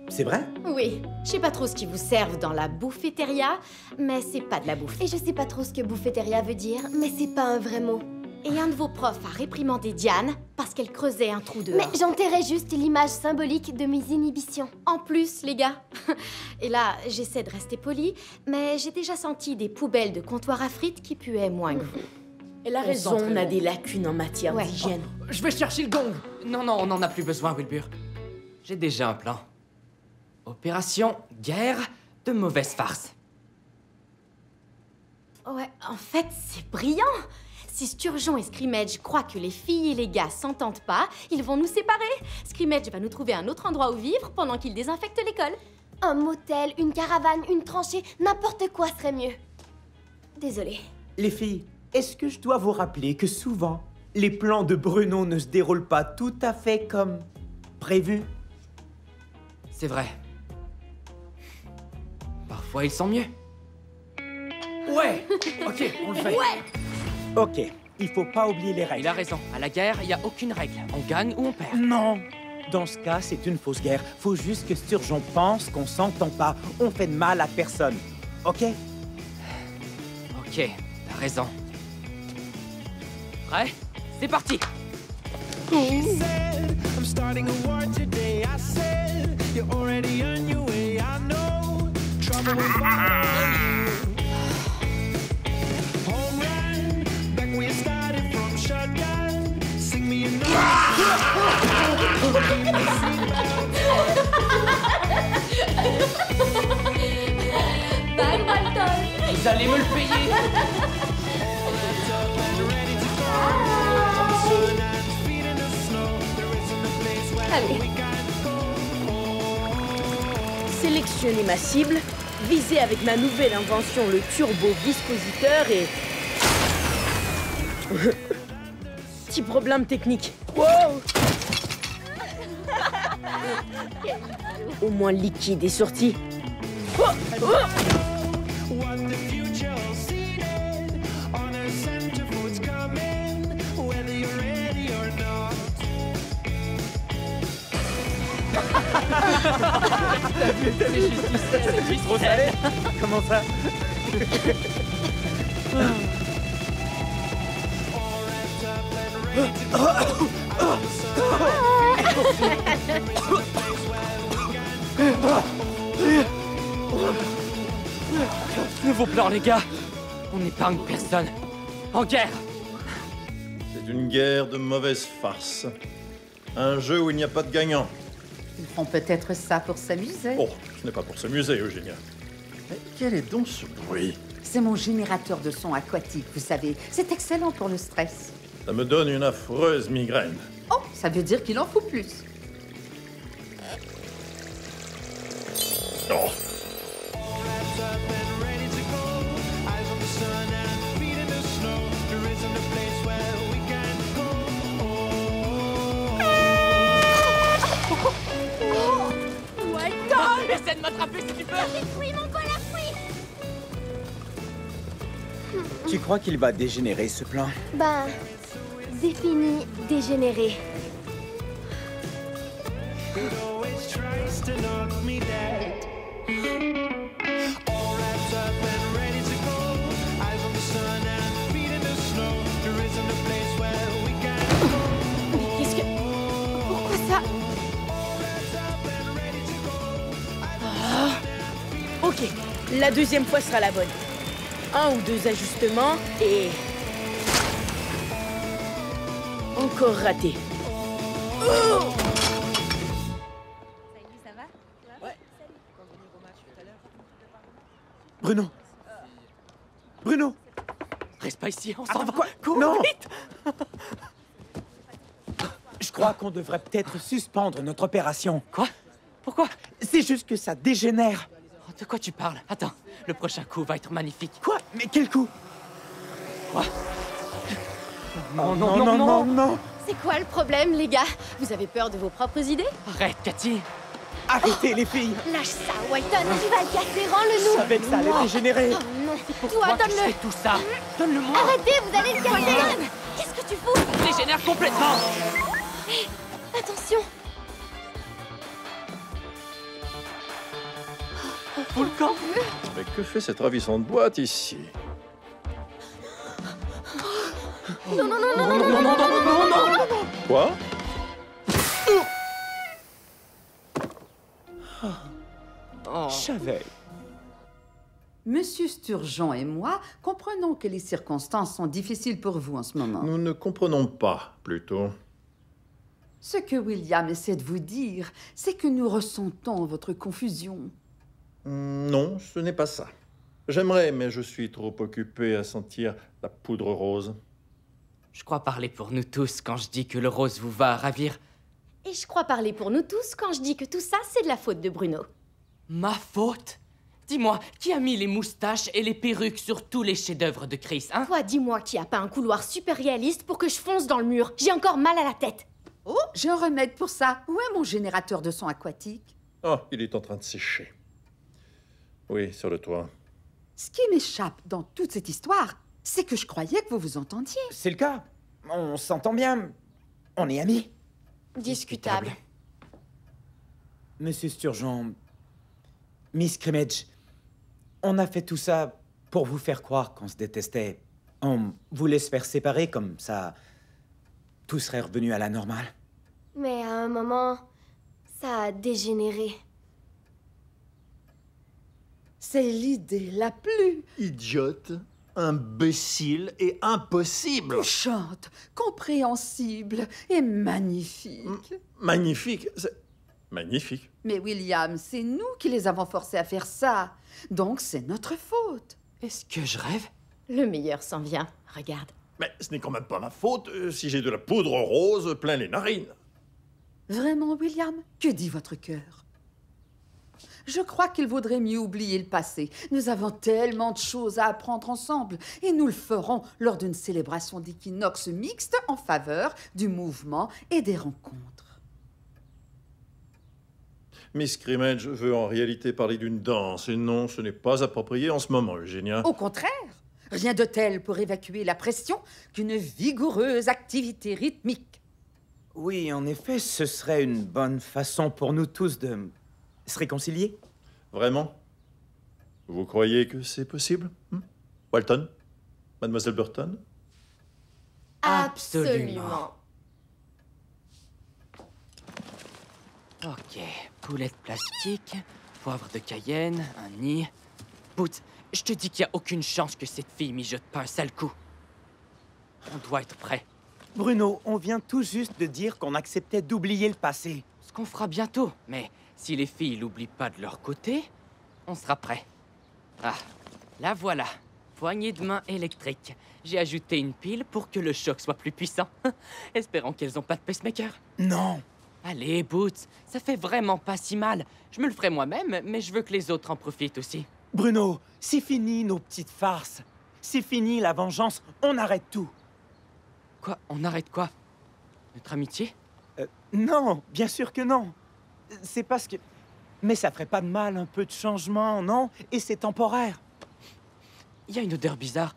C'est vrai? Oui, je sais pas trop ce qui vous servent dans la boufféteria, mais c'est pas de la bouffe. Et je sais pas trop ce que boufféteria veut dire, mais c'est pas un vrai mot. Et un de vos profs a réprimandé Diane parce qu'elle creusait un trou dehors. Mais j'enterrais juste l'image symbolique de mes inhibitions. En plus, les gars. Et là, j'essaie de rester polie, mais j'ai déjà senti des poubelles de comptoir à frites qui puaient moins que vous. Elle a raison, on a des lacunes en matière d'hygiène. Oh, je vais chercher le gong. Non, on n'en a plus besoin, Wilbur. J'ai déjà un plan. Opération guerre de mauvaise farce. Ouais, en fait, c'est brillant. Si Sturgeon et Scrimmage croient que les filles et les gars s'entendent pas, ils vont nous séparer. Scrimmage va nous trouver un autre endroit où vivre pendant qu'il désinfecte l'école. Un motel, une caravane, une tranchée, n'importe quoi serait mieux. Désolée. Les filles, est-ce que je dois vous rappeler que souvent, les plans de Bruno ne se déroulent pas tout à fait comme prévu? C'est vrai. Parfois, ils sont mieux. Ouais. Ok, on le fait. Ouais. Ok, il faut pas oublier les règles. Il a raison. À la guerre, il n'y a aucune règle. On gagne ou on perd. Non. Dans ce cas, c'est une fausse guerre. Faut juste que Sturgeon pense qu'on s'entend pas. On fait de mal à personne. Ok? Ok, t'as raison. Prêt? C'est parti! I'm starting a war today. I said you're already on your way. I know trouble will follow you. Home run, back where you started from shotgun. Sing me Bye, Walton. Vous allez me le payer! Allez. Sélectionnez ma cible, visez avec ma nouvelle invention le turbo-viscositeur et... Petit problème technique. Wow. Au moins le liquide est sorti. Oh, oh. C'est trop salé. Comment ça? Nouveau plan, les gars. On n'épargne personne. En guerre. C'est une guerre de mauvaise farce. Un jeu où il n'y a pas de gagnant. Ils font peut-être ça pour s'amuser. Oh, ce n'est pas pour s'amuser, Eugénia. Mais quel est donc ce bruit? C'est mon générateur de son aquatique, vous savez. C'est excellent pour le stress. Ça me donne une affreuse migraine. Oh, ça veut dire qu'il en faut plus. Oh. Essaie de m'attraper si tu peux! Oui, mon col a fui. Tu crois qu'il va dégénérer, ce plan? Ben, défini, dégénéré. Qu'est-ce que... Pourquoi ça? Ok, la deuxième fois sera la bonne. 1 ou 2 ajustements et... Encore raté. Oh! Bruno! Bruno! Reste pas ici, on s'en va. Quoi? Cours Non! vite! Je crois qu'on devrait peut-être suspendre notre opération. Quoi? Pourquoi? C'est juste que ça dégénère. De quoi tu parles? Attends, le prochain coup va être magnifique. Quoi? Mais quel coup? Quoi? Non, non, non, non, non! C'est quoi le problème, les gars? Vous avez peur de vos propres idées? Arrête, Cathy! Arrêtez, les filles! Lâche ça, Walton! Tu vas le casser, rends-le-nous! Je savais que ça allait dégénérer! Oh non! Toi, Pourquoi que je donne-le! fais tout ça? Donne-le-moi! Arrêtez, vous allez le casser! Qu'est-ce que tu fous? Ça dégénère complètement! Hé, attention! Volcan! Mais que fait cette ravissante boîte ici? Non, non, non, non, non, non, non, non, non, non, non! Quoi? Je savais. Monsieur Sturgeon et moi comprenons que les circonstances sont difficiles pour vous en ce moment. Nous ne comprenons pas, plutôt. Ce que William essaie de vous dire, c'est que nous ressentons votre confusion. Non, ce n'est pas ça. J'aimerais, mais je suis trop occupé à sentir la poudre rose. Je crois parler pour nous tous quand je dis que le rose vous va ravir. Et je crois parler pour nous tous quand je dis que tout ça, c'est de la faute de Bruno. Ma faute? Dis-moi, qui a mis les moustaches et les perruques sur tous les chefs-d'œuvre de Chris, hein? Toi, dis-moi qu'il n'y a pas un couloir super réaliste pour que je fonce dans le mur. J'ai encore mal à la tête. Oh, j'ai un remède pour ça. Où est mon générateur de son aquatique? Oh, il est en train de sécher. Oui, sur le toit. Ce qui m'échappe dans toute cette histoire, c'est que je croyais que vous vous entendiez. C'est le cas. On s'entend bien. On est amis. Discutable. Monsieur Sturgeon, Miss Crimmage, on a fait tout ça pour vous faire croire qu'on se détestait. On voulait se faire séparer, comme ça, tout serait revenu à la normale. Mais à un moment, ça a dégénéré. C'est l'idée la plus Idiote, imbécile et impossible. touchante, compréhensible et magnifique. Magnifique, c'est... Magnifique. Mais William, c'est nous qui les avons forcés à faire ça. Donc c'est notre faute. Est-ce que je rêve? Le meilleur s'en vient. Regarde. Mais ce n'est quand même pas ma faute si j'ai de la poudre rose plein les narines. Vraiment, William? Que dit votre cœur? Je crois qu'il vaudrait mieux oublier le passé. Nous avons tellement de choses à apprendre ensemble et nous le ferons lors d'une célébration d'équinoxe mixte en faveur du mouvement et des rencontres. Miss Crimmage veut en réalité parler d'une danse, et non, ce n'est pas approprié en ce moment, Eugénia. Au contraire, rien de tel pour évacuer la pression qu'une vigoureuse activité rythmique. Oui, en effet, ce serait une bonne façon pour nous tous de se réconcilier. Vraiment? Vous croyez que c'est possible? Walton? Mademoiselle Burton? Absolument. Ok, poulette plastique, poivre de Cayenne, un nid... Boots, je te dis qu'il n'y a aucune chance que cette fille mijote pas un sale coup. On doit être prêt. Bruno, on vient tout juste de dire qu'on acceptait d'oublier le passé. Ce qu'on fera bientôt, mais si les filles l'oublient pas de leur côté, on sera prêt. Ah, la voilà. Poignée de main électrique. J'ai ajouté une pile pour que le choc soit plus puissant. Espérons qu'elles ont pas de pacemaker. Non. Allez, Boots, ça fait vraiment pas si mal. Je me le ferai moi-même, mais je veux que les autres en profitent aussi. Bruno, c'est fini nos petites farces. C'est fini la vengeance. On arrête tout. Quoi? On arrête quoi? Notre amitié? Non, bien sûr que non. C'est parce que... Mais ça ferait pas de mal, un peu de changement, non? Et c'est temporaire. Il y a une odeur bizarre.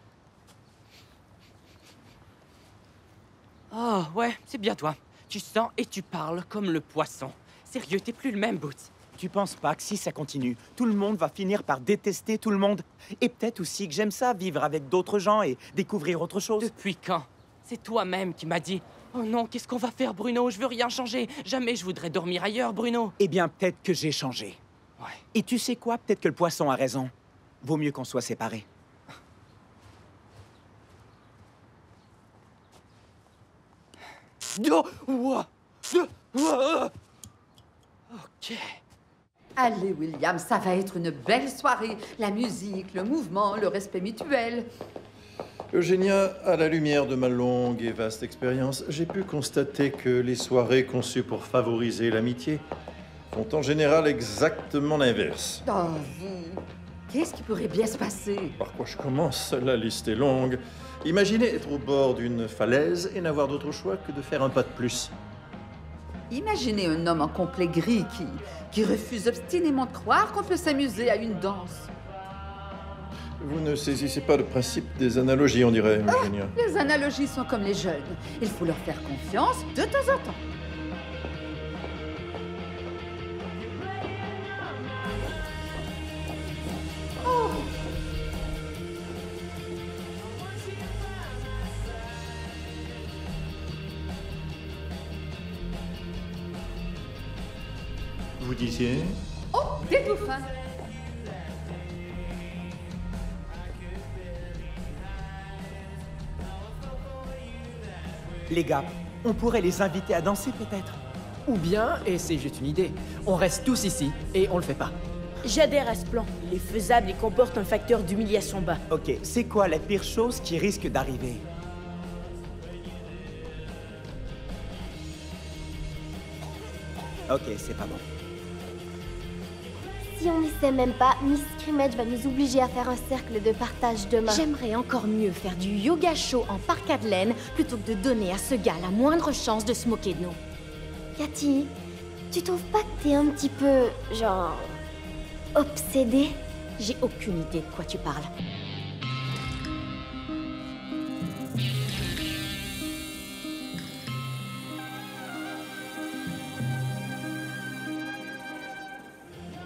Oh, ouais, c'est bien toi. Tu sens et tu parles comme le poisson. Sérieux, t'es plus le même, Boots. Tu penses pas que si ça continue, tout le monde va finir par détester tout le monde? Et peut-être aussi que j'aime ça, vivre avec d'autres gens et découvrir autre chose. Depuis quand? C'est toi-même qui m'as dit « Oh non, qu'est-ce qu'on va faire, Bruno? Je veux rien changer. Jamais je voudrais dormir ailleurs, Bruno. » Eh bien, peut-être que j'ai changé. Ouais. Et tu sais quoi? Peut-être que le poisson a raison. Vaut mieux qu'on soit séparés. Ok. Allez, William, ça va être une belle soirée. La musique, le mouvement, le respect mutuel. Eugénia, à la lumière de ma longue et vaste expérience, j'ai pu constater que les soirées conçues pour favoriser l'amitié font en général exactement l'inverse. Oh, vous, qu'est-ce qui pourrait bien se passer? Par quoi je commence? La liste est longue. Imaginez être au bord d'une falaise et n'avoir d'autre choix que de faire un pas de plus. Imaginez un homme en complet gris qui refuse obstinément de croire qu'on peut s'amuser à une danse. Vous ne saisissez pas le principe des analogies, on dirait, Eugénia. Les analogies sont comme les jeunes. Il faut leur faire confiance de temps en temps. Oh. Vous disiez? Oh, des dauphins. Les gars, on pourrait les inviter à danser peut-être. Ou bien, et c'est juste une idée, on reste tous ici et on le fait pas. J'adhère à ce plan. Il est faisable et comporte un facteur d'humiliation bas. Ok, c'est quoi la pire chose qui risque d'arriver? Ok, c'est pas bon. Si on n'essaie même pas, Miss Scrimmage va nous obliger à faire un cercle de partage demain. J'aimerais encore mieux faire du yoga chaud en parc Adelaine plutôt que de donner à ce gars la moindre chance de se moquer de nous. Cathy, tu trouves pas que t'es un petit peu, genre, obsédée? J'ai aucune idée de quoi tu parles.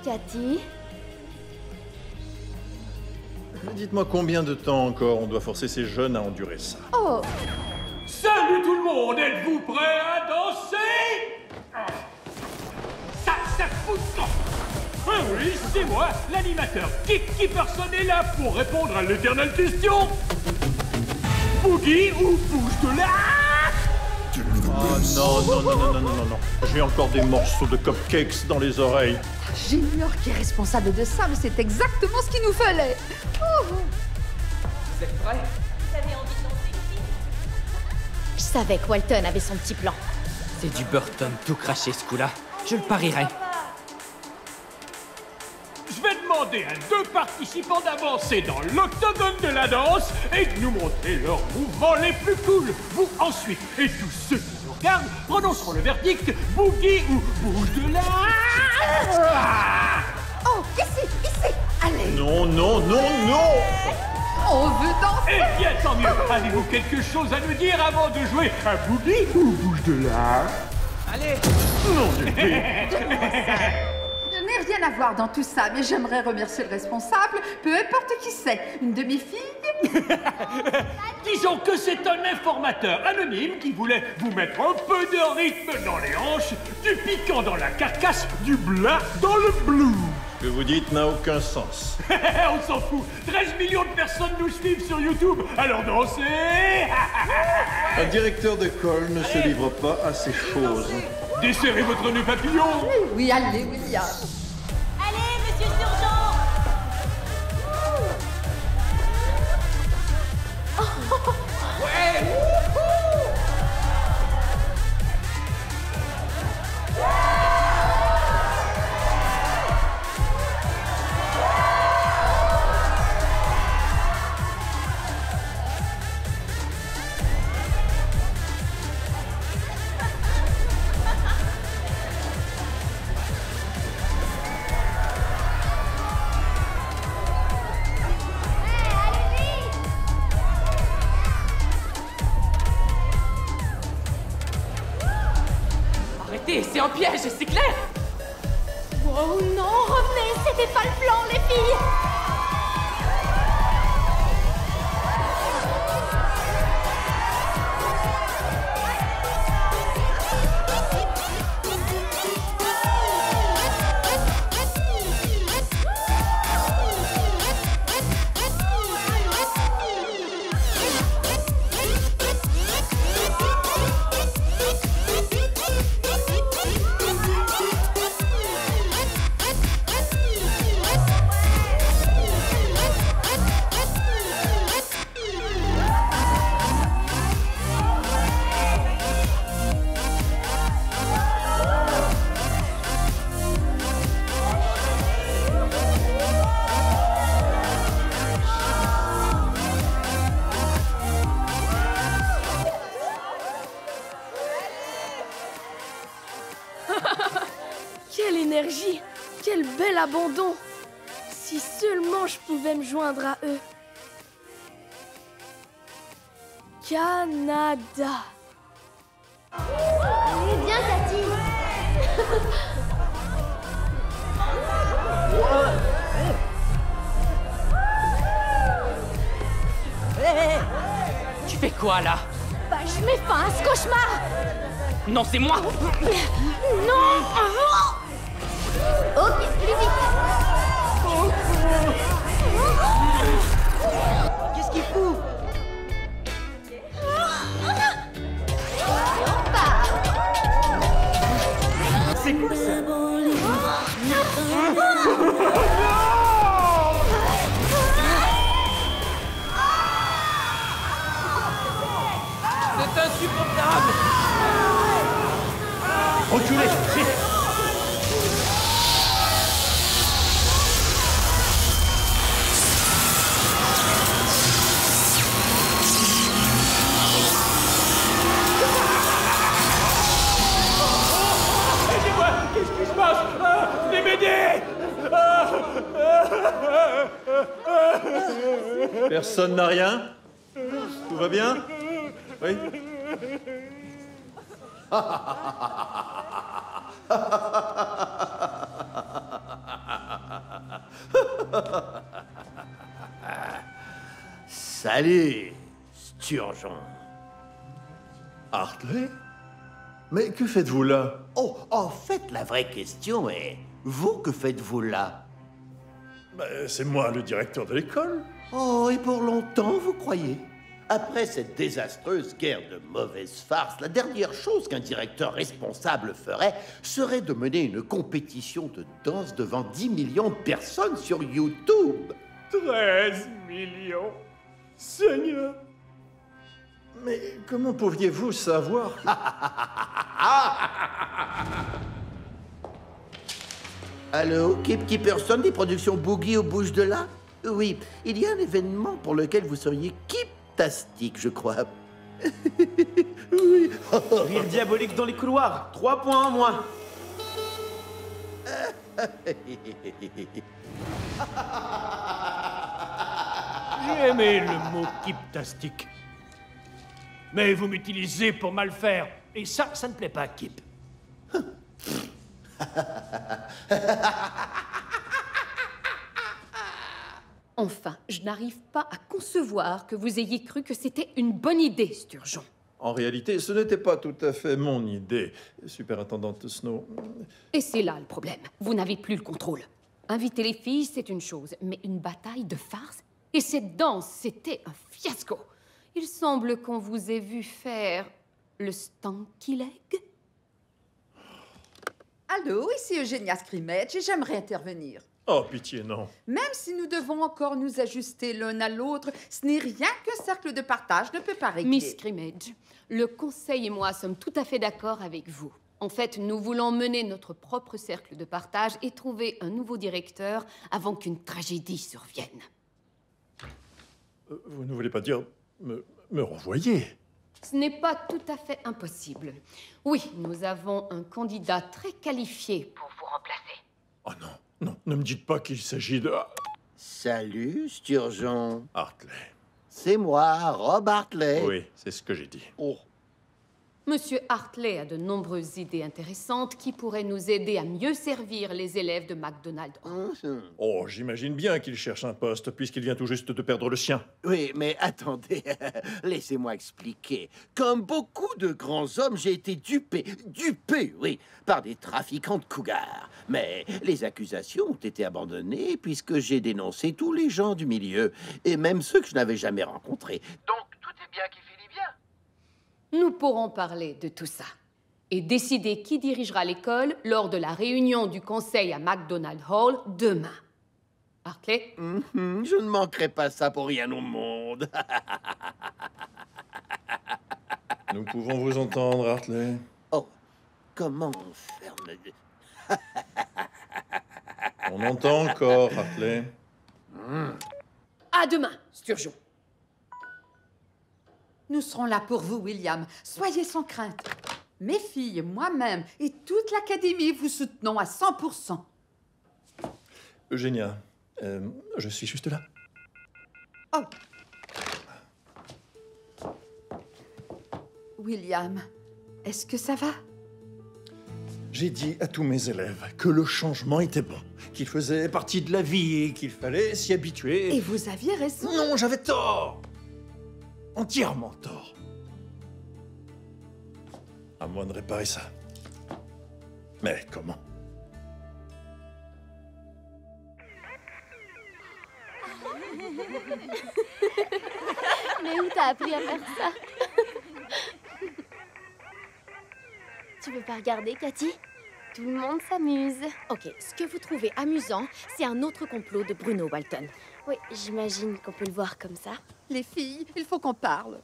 Cathy? Dites-moi combien de temps encore on doit forcer ces jeunes à endurer ça? Oh! Salut tout le monde, êtes-vous prêts à danser? Ça fout de camp. Ah oui, c'est moi, l'animateur. Qui personne est là pour répondre à l'éternelle question? Boogie ou bouge de là? Oh non. J'ai encore des morceaux de cupcakes dans les oreilles. J'ignore qui est responsable de ça, mais c'est exactement ce qu'il nous fallait. Oh. Vous êtes prêts? Vous avez envie de danser ici? Je savais que Walton avait son petit plan. C'est du Burton tout craché ce coup-là. Je le parierais. Je vais demander à 2 participants d'avancer dans l'octogone de la danse et de nous montrer leurs mouvements les plus cool. Vous ensuite, et tous ceux qui nous regardent, prononceront le verdict boogie ou bouge de là. Oh, ici. Allez. Non. On veut danser. Eh bien, tant mieux. Avez-vous quelque chose à nous dire avant de jouer à boogie ou bouge de là? Allez. Non, du Je n'ai rien à voir dans tout ça, mais j'aimerais remercier le responsable, peu importe qui c'est. Une demi-fille? Disons que c'est un informateur anonyme qui voulait vous mettre un peu de rythme dans les hanches, du piquant dans la carcasse, du blas dans le blue. Ce que vous dites n'a aucun sens. On s'en fout. 13 millions de personnes nous suivent sur YouTube, alors dansez. Un directeur d'école ne se livre pas à ces choses. Desserrez votre nœud papillon. Oui, allez, William. Allez, monsieur Surgeon! Ouais. Arrêtez, c'est un piège, c'est clair! Oh non, revenez, c'était pas le plan, les filles! Quel bel abandon! Si seulement je pouvais me joindre à eux. Canada. Allez, viens, Cathy. Tu fais quoi là? Bah, je mets fin à ce cauchemar. Non, c'est moi! Non. Ok, plus vite. Qu'est-ce qu'il fout? C'est quoi ça? C'est insupportable! Reculez, vite! Aidez-moi! Qu'est-ce qui se passe? Venez m'aider! Personne n'a rien? Tout va bien? Oui? Salut, Sturgeon. Hartley? Mais que faites-vous là? Oh, en fait, la vraie question est... Vous, que faites-vous là? C'est moi, le directeur de l'école. Oh, et pour longtemps, vous croyez? Après cette désastreuse guerre de mauvaises farces, la dernière chose qu'un directeur responsable ferait serait de mener une compétition de danse devant 10 millions de personnes sur YouTube. 13 millions. Seigneur. Mais comment pouviez-vous savoir que... Allô, Kip Person des productions Boogie au Bouge de là? Oui, il y a un événement pour lequel vous seriez kiptastique, je crois. Oui. Rire diabolique dans les couloirs. 3 points en moins. J'ai aimé le mot kiptastique. Mais vous m'utilisez pour mal faire. Et ça ne plaît pas à Kip. Enfin, je n'arrive pas à concevoir que vous ayez cru que c'était une bonne idée, Sturgeon. En réalité, ce n'était pas tout à fait mon idée, superintendante Snow. Et c'est là le problème. Vous n'avez plus le contrôle. Inviter les filles, c'est une chose, mais une bataille de farce? Et cette danse, c'était un fiasco. Il semble qu'on vous ait vu faire le stanky leg. Allô, ici Eugenia Scrimmage et j'aimerais intervenir. Oh, pitié, non. Même si nous devons encore nous ajuster l'un à l'autre, ce n'est rien qu'un cercle de partage ne peut pas régler. Miss Scrimmage, le conseil et moi sommes tout à fait d'accord avec vous. En fait, nous voulons mener notre propre cercle de partage et trouver un nouveau directeur avant qu'une tragédie survienne. Vous ne voulez pas dire me renvoyer? Ce n'est pas tout à fait impossible. Oui, nous avons un candidat très qualifié pour vous remplacer. Oh non. Non, ne me dites pas qu'il s'agit de... Salut, Sturgeon. Hartley. C'est moi, Rob Hartley. Oui, c'est ce que j'ai dit. Oh. Monsieur Hartley a de nombreuses idées intéressantes qui pourraient nous aider à mieux servir les élèves de McDonald Hall. Oh, j'imagine bien qu'il cherche un poste, puisqu'il vient tout juste de perdre le sien. Oui, mais attendez, laissez-moi expliquer. Comme beaucoup de grands hommes, j'ai été dupé, oui, par des trafiquants de cougars. Mais les accusations ont été abandonnées puisque j'ai dénoncé tous les gens du milieu, et même ceux que je n'avais jamais rencontrés. Donc, tout est bien qui finit bien. Nous pourrons parler de tout ça et décider qui dirigera l'école lors de la réunion du conseil à McDonald Hall demain. Hartley? Je ne manquerai pas ça pour rien au monde. Nous pouvons vous entendre, Hartley. Oh, comment on ferme... On entend encore, Hartley. À demain, Sturgeon. Nous serons là pour vous, William. Soyez sans crainte. Mes filles, moi-même et toute l'Académie vous soutenons à 100%. Eugénia, je suis juste là. Oh. William, est-ce que ça va? J'ai dit à tous mes élèves que le changement était bon, qu'il faisait partie de la vie et qu'il fallait s'y habituer. Et vous aviez raison. Non, j'avais tort. Entièrement tort. À moi de réparer ça. Mais comment? Mais où t'as appris à faire ça? Tu veux pas regarder, Cathy? Tout le monde s'amuse. Ok, ce que vous trouvez amusant, c'est un autre complot de Bruno Walton. Oui, j'imagine qu'on peut le voir comme ça. Les filles, il faut qu'on parle.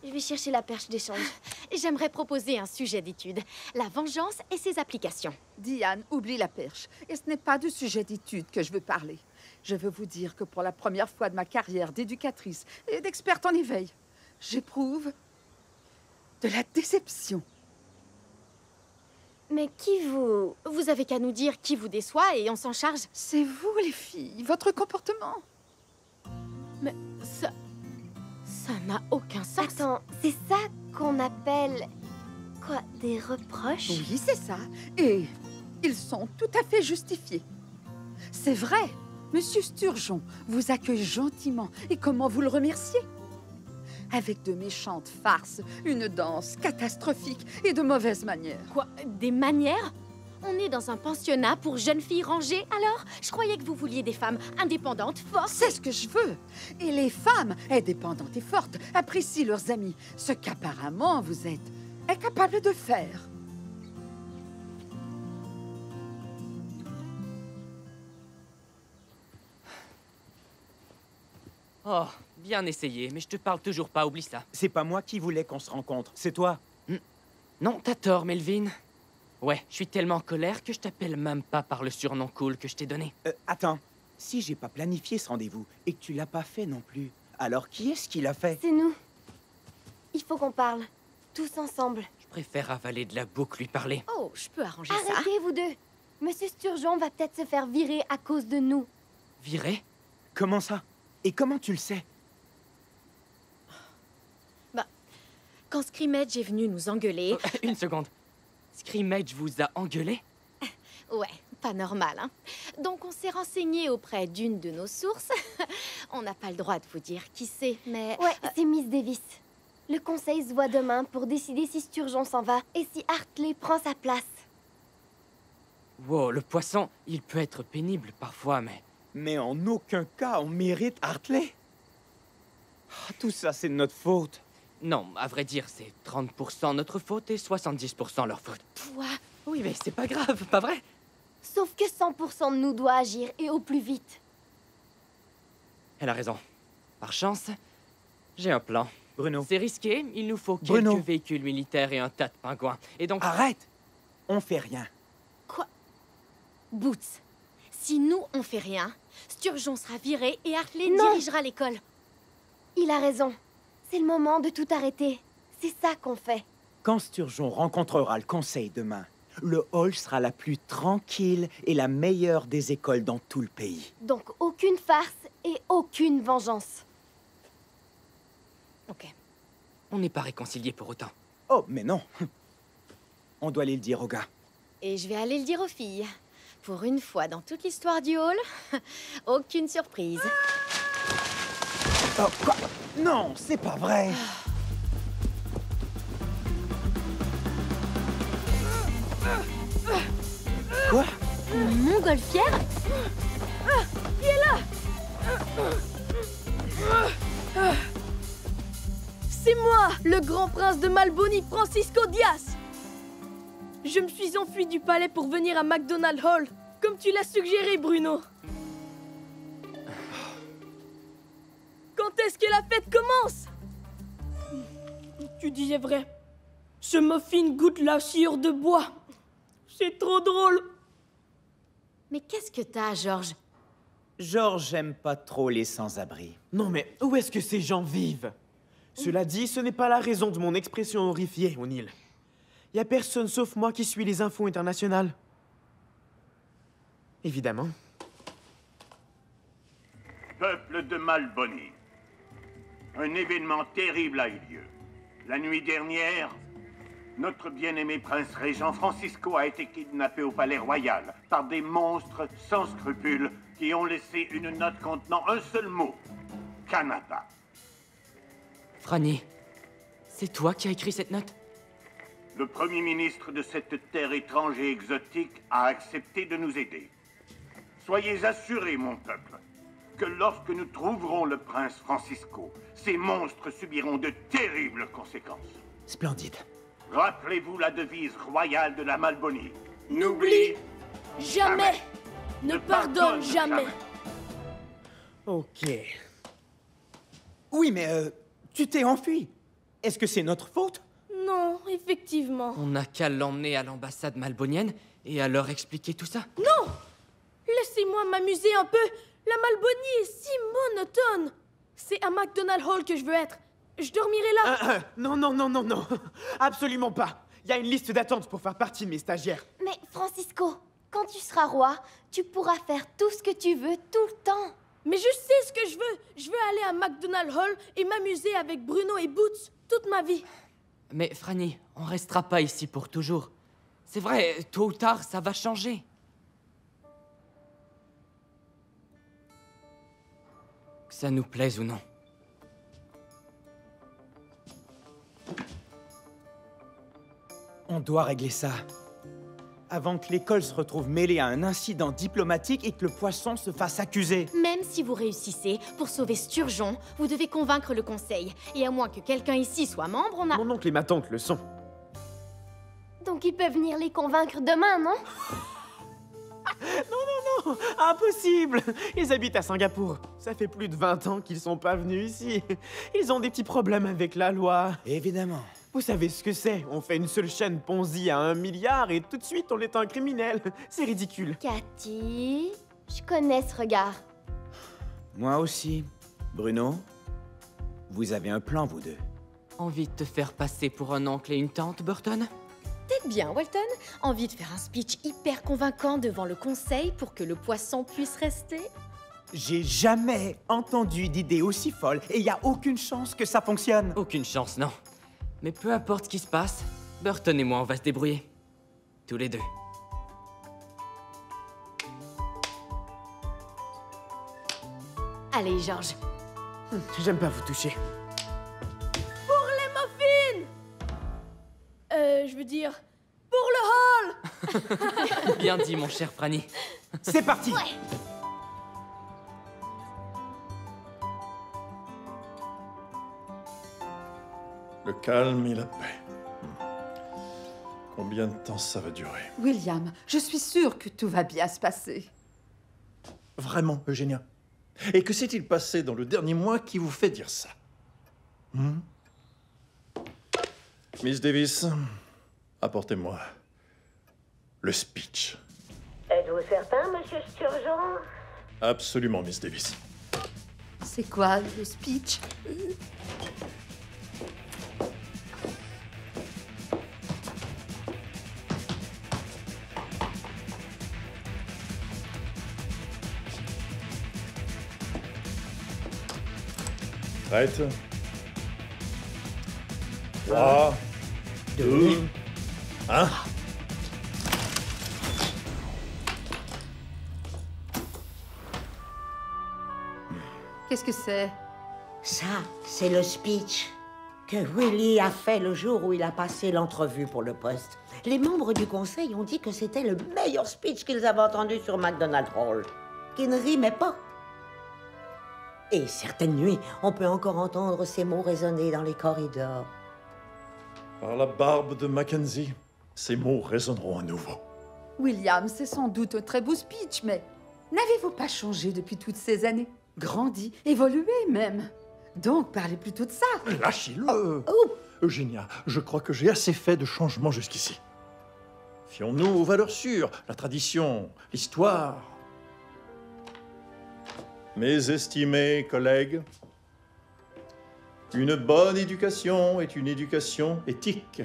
Je vais chercher la perche d'échange. J'aimerais proposer un sujet d'étude, la vengeance et ses applications. Diane, oublie la perche. Et ce n'est pas du sujet d'étude que je veux parler. Je veux vous dire que pour la première fois de ma carrière d'éducatrice et d'experte en éveil, j'éprouve de la déception. Mais qui vous... Vous avez qu'à nous dire qui vous déçoit et on s'en charge. C'est vous, les filles, votre comportement. Mais ça n'a aucun sens. Attends, c'est ça qu'on appelle... quoi, des reproches? Oui, c'est ça. Et ils sont tout à fait justifiés. C'est vrai, Monsieur Sturgeon vous accueille gentiment. Et comment vous le remerciez? Avec de méchantes farces, une danse catastrophique et de mauvaises manières. Quoi? Des manières? On est dans un pensionnat pour jeunes filles rangées, alors? Je croyais que vous vouliez des femmes indépendantes, fortes. C'est ce que je veux. Et les femmes indépendantes et fortes apprécient leurs amis, ce qu'apparemment vous êtes incapable de faire. Oh, bien essayé, mais je te parle toujours pas, oublie ça. C'est pas moi qui voulais qu'on se rencontre, c'est toi. Non, t'as tort, Melvin. Ouais, je suis tellement en colère que je t'appelle même pas par le surnom cool que je t'ai donné. Attends, si j'ai pas planifié ce rendez-vous et que tu l'as pas fait non plus, alors qui est-ce qui l'a fait? C'est nous. Il faut qu'on parle, tous ensemble. Je préfère avaler de la boue que lui parler. Oh, je peux arranger ça. Arrêtez, vous deux. Monsieur Sturgeon va peut-être se faire virer à cause de nous. Virer? Comment ça? Et comment tu le sais? Bah, quand Scrimmage est venu nous engueuler... Une seconde. Scrimmage vous a engueulé? Ouais, pas normal, hein. Donc on s'est renseigné auprès d'une de nos sources. On n'a pas le droit de vous dire qui c'est, mais... Ouais, c'est Miss Davis. Le conseil se voit demain pour décider si Sturgeon s'en va et si Hartley prend sa place. Wow, le poisson, il peut être pénible parfois, mais... Mais en aucun cas on mérite Hartley. Oh, tout ça, c'est de notre faute. Non, à vrai dire, c'est 30% notre faute et 70% leur faute. Quoi? Oui, mais c'est pas grave, pas vrai? Sauf que 100% de nous doit agir, et au plus vite. Elle a raison. Par chance, j'ai un plan. Bruno. C'est risqué, il nous faut Bruno. quelques véhicules militaires et un tas de pingouins. Et donc... Arrête! On fait rien. Quoi? Boots, si nous, on fait rien, Sturgeon sera viré et Hartley dirigera l'école. Il a raison. C'est le moment de tout arrêter. C'est ça qu'on fait. Quand Sturgeon rencontrera le conseil demain, le hall sera la plus tranquille et la meilleure des écoles dans tout le pays. Donc aucune farce et aucune vengeance. Ok. On n'est pas réconciliés pour autant. Oh, mais non. On doit aller le dire aux gars. Et je vais aller le dire aux filles. Pour une fois dans toute l'histoire du hall, aucune surprise. Oh, quoi? Non, c'est pas vrai. Quoi? Une montgolfière? Il est là! C'est moi, le grand prince de Malboni, Francisco Diaz. Je me suis enfui du palais pour venir à McDonald Hall, comme tu l'as suggéré, Bruno. Quand est-ce que la fête commence? Tu disais vrai. Ce muffin goûte la sciure de bois. C'est trop drôle. Mais qu'est-ce que t'as, George? George aime pas trop les sans-abri. Non mais où est-ce que ces gens vivent? Cela dit, ce n'est pas la raison de mon expression horrifiée, O'Neill. Y a personne sauf moi qui suit les infos internationales. Évidemment. Peuple de Malbony, un événement terrible a eu lieu. La nuit dernière, notre bien-aimé prince régent Francisco a été kidnappé au palais royal par des monstres sans scrupules qui ont laissé une note contenant un seul mot. Canada. Franny, c'est toi qui as écrit cette note? Le premier ministre de cette terre étrange et exotique a accepté de nous aider. Soyez assurés, mon peuple, que lorsque nous trouverons le prince Francisco, ces monstres subiront de terribles conséquences. Splendide. Rappelez-vous la devise royale de la Malbony. N'oublie jamais. Ne pardonne jamais. Ok. Oui, mais tu t'es enfui. Est-ce que c'est notre faute? Non, effectivement. On n'a qu'à l'emmener à l'ambassade malbonienne et à leur expliquer tout ça. Non! Laissez-moi m'amuser un peu. La Malbonie est si monotone. C'est à McDonald Hall que je veux être. Je dormirai là. Non, non, non, non, non. Absolument pas. Il y a une liste d'attente pour faire partie de mes stagiaires. Mais Francisco, quand tu seras roi, tu pourras faire tout ce que tu veux tout le temps. Mais je sais ce que je veux. Je veux aller à McDonald Hall et m'amuser avec Bruno et Boots toute ma vie. Mais Franny, on restera pas ici pour toujours. C'est vrai, tôt ou tard, ça va changer. Que ça nous plaise ou non. On doit régler ça. Avant que l'école se retrouve mêlée à un incident diplomatique et que le poisson se fasse accuser. Même si vous réussissez, pour sauver Sturgeon, vous devez convaincre le conseil. Et à moins que quelqu'un ici soit membre, on a... Mon oncle et ma tante le sont. Donc ils peuvent venir les convaincre demain, non? Non, non, non, impossible. Ils habitent à Singapour. Ça fait plus de 20 ans qu'ils sont pas venus ici. Ils ont des petits problèmes avec la loi. Évidemment. Vous savez ce que c'est? On fait une seule chaîne Ponzi à 1 milliard et tout de suite on est un criminel. C'est ridicule. Cathy, je connais ce regard. Moi aussi. Bruno, vous avez un plan, vous deux. Envie de te faire passer pour un oncle et une tante, Burton? Peut-être bien, Walton. Envie de faire un speech hyper convaincant devant le conseil pour que le poisson puisse rester? J'ai jamais entendu d'idée aussi folle et il n'y a aucune chance que ça fonctionne. Aucune chance, non. Mais peu importe ce qui se passe, Burton et moi, on va se débrouiller. Tous les deux. Allez, George. J'aime pas vous toucher. Pour les muffins! Je veux dire, pour le hall! Bien dit, mon cher Franny. C'est parti! Ouais. Le calme et la paix. Combien de temps ça va durer? William, je suis sûre que tout va bien se passer. Vraiment, Eugénia? Et que s'est-il passé dans le dernier mois qui vous fait dire ça? Miss Davis, apportez-moi le speech. Êtes-vous certain, monsieur Sturgeon? Absolument, Miss Davis. C'est quoi le speech? Prête? 3, 2, 1. Qu'est-ce que c'est? Ça, c'est le speech que Willy a fait le jour où il a passé l'entrevue pour le poste. Les membres du conseil ont dit que c'était le meilleur speech qu'ils avaient entendu sur McDonald Hall, qui ne rimait pas. Et certaines nuits, on peut encore entendre ces mots résonner dans les corridors. Par la barbe de Mackenzie, ces mots résonneront à nouveau. William, c'est sans doute un très beau speech, mais n'avez-vous pas changé depuis toutes ces années? Grandi, évolué même. Donc, parlez plutôt de ça. Lâchez-le. Eugénia, je crois que j'ai assez fait de changements jusqu'ici. Fions-nous aux valeurs sûres, la tradition, l'histoire. Mes estimés collègues, une bonne éducation est une éducation éthique.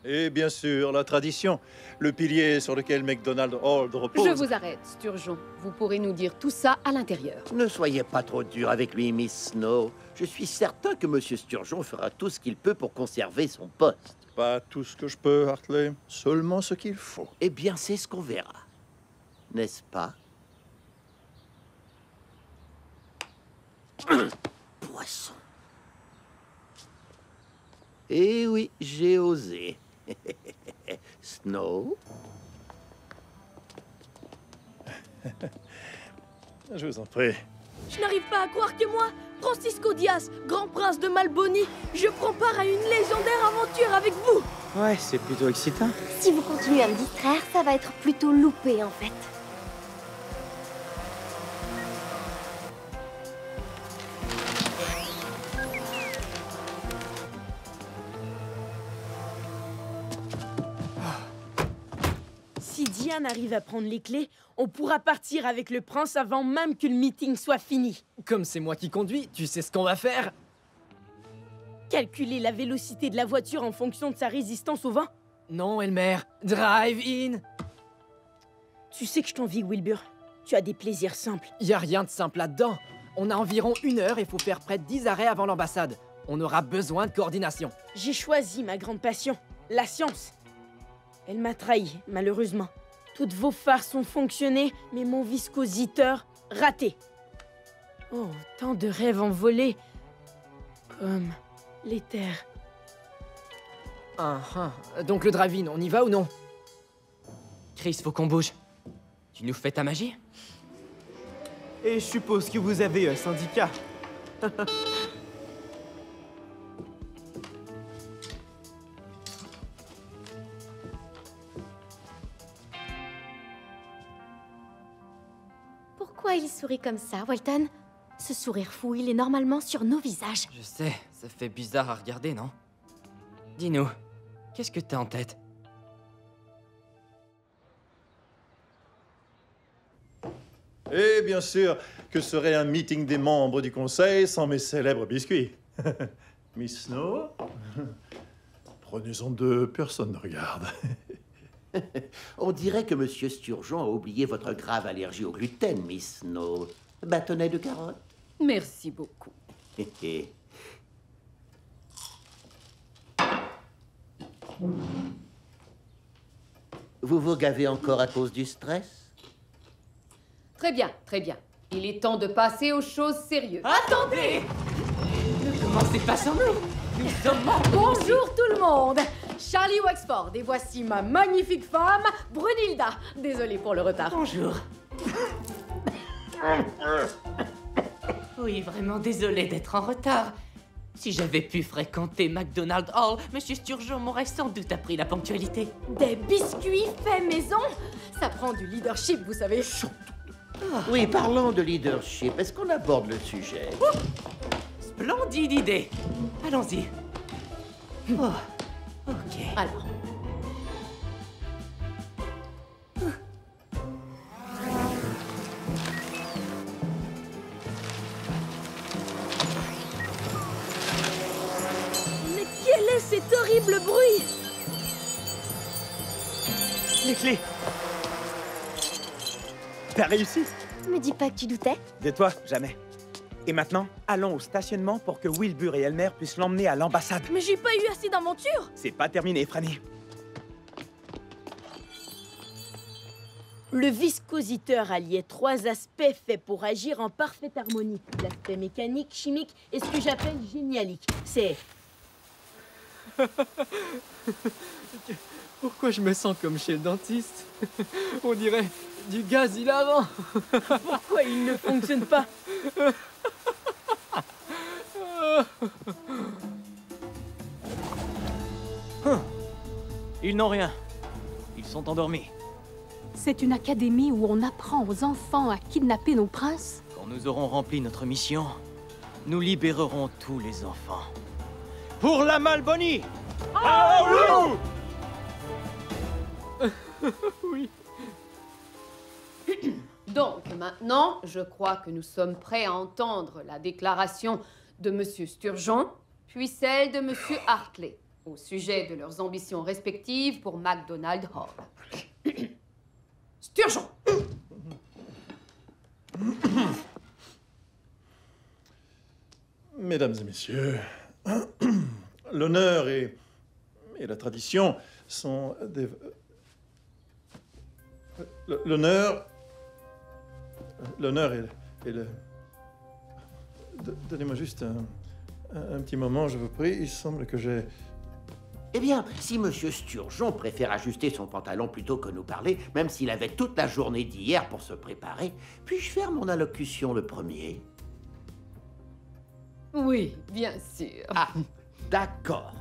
Et bien sûr, la tradition, le pilier sur lequel McDonald Hall repose. Je vous arrête, Sturgeon. Vous pourrez nous dire tout ça à l'intérieur. Ne soyez pas trop dur avec lui, Miss Snow. Je suis certain que Monsieur Sturgeon fera tout ce qu'il peut pour conserver son poste. Pas tout ce que je peux, Hartley. Seulement ce qu'il faut. Eh bien, c'est ce qu'on verra. N'est-ce pas? Poisson. Eh oui, j'ai osé. Snow? Je vous en prie. Je n'arrive pas à croire que moi, Francisco Diaz, grand prince de Malboni, je prends part à une légendaire aventure avec vous. Ouais, c'est plutôt excitant. Si vous continuez à me distraire, ça va être plutôt loupé en fait. Si Diane arrive à prendre les clés, on pourra partir avec le prince avant même que le meeting soit fini. Comme c'est moi qui conduis, tu sais ce qu'on va faire? Calculer la vélocité de la voiture en fonction de sa résistance au vent? Non, Elmer. Drive in. Tu sais que je t'envie, Wilbur. Tu as des plaisirs simples. Y a rien de simple là-dedans. On a environ 1 heure et faut faire près de 10 arrêts avant l'ambassade. On aura besoin de coordination. J'ai choisi ma grande passion, la science. Elle m'a trahi, malheureusement. Toutes vos farces ont fonctionné, mais mon viscositeur, raté. Oh, tant de rêves envolés. Comme l'éther. Donc le drive-in, on y va ou non? Chris, faut qu'on bouge. Tu nous fais ta magie? Et je suppose que vous avez un syndicat. Pourquoi il sourit comme ça, Walton? Ce sourire fou, il est normalement sur nos visages. Je sais, ça fait bizarre à regarder, non? Dis-nous, qu'est-ce que t'as en tête? Et bien sûr, que serait un meeting des membres du conseil sans mes célèbres biscuits? Miss Snow? Prenez-en 2, personne ne regarde. On dirait que Monsieur Sturgeon a oublié votre grave allergie au gluten, Miss Snow. Bâtonnet de carotte? Merci beaucoup. Vous vous gavez encore à cause du stress? Très bien, très bien. Il est temps de passer aux choses sérieuses. Attendez! Ne commencez pas sans nous! Nous sommes morts! Bonjour tout le monde! Charlie Wexford, et voici ma magnifique femme, Brunilda. Désolée pour le retard. Bonjour. Oui, vraiment désolé d'être en retard. Si j'avais pu fréquenter McDonald Hall, Monsieur Sturgeon m'aurait sans doute appris la ponctualité. Des biscuits faits maison? Ça prend du leadership, vous savez. Oui, parlons de leadership. Est-ce qu'on aborde le sujet? Splendide idée. Allons-y. Oh, ok. Alors. Mais quel est cet horrible bruit? Les clés. T'as réussi? Me dis pas que tu doutais. De toi, jamais. Et maintenant, allons au stationnement pour que Wilbur et Elmer puissent l'emmener à l'ambassade. Mais j'ai pas eu assez d'aventure. C'est pas terminé, Franny. Le viscositeur alliait 3 aspects faits pour agir en parfaite harmonie. L'aspect mécanique, chimique et ce que j'appelle génialique. C'est... Pourquoi je me sens comme chez le dentiste? On dirait du gaz hilarant. Pourquoi il ne fonctionne pas? Ils n'ont rien. Ils sont endormis. C'est une académie où on apprend aux enfants à kidnapper nos princes? Quand nous aurons rempli notre mission, nous libérerons tous les enfants. Pour la Malboni! Oui. Donc maintenant, je crois que nous sommes prêts à entendre la déclaration de Monsieur Sturgeon, puis celle de Monsieur Hartley. au sujet de leurs ambitions respectives pour McDonald Hall. Sturgeon! Mesdames et messieurs, l'honneur et la tradition sont des... L'honneur et le... Donnez-moi juste un petit moment, je vous prie. Il semble que j'ai... Eh bien, si Monsieur Sturgeon préfère ajuster son pantalon plutôt que nous parler, même s'il avait toute la journée d'hier pour se préparer, puis-je faire mon allocution le premier? Oui, bien sûr. Ah, d'accord.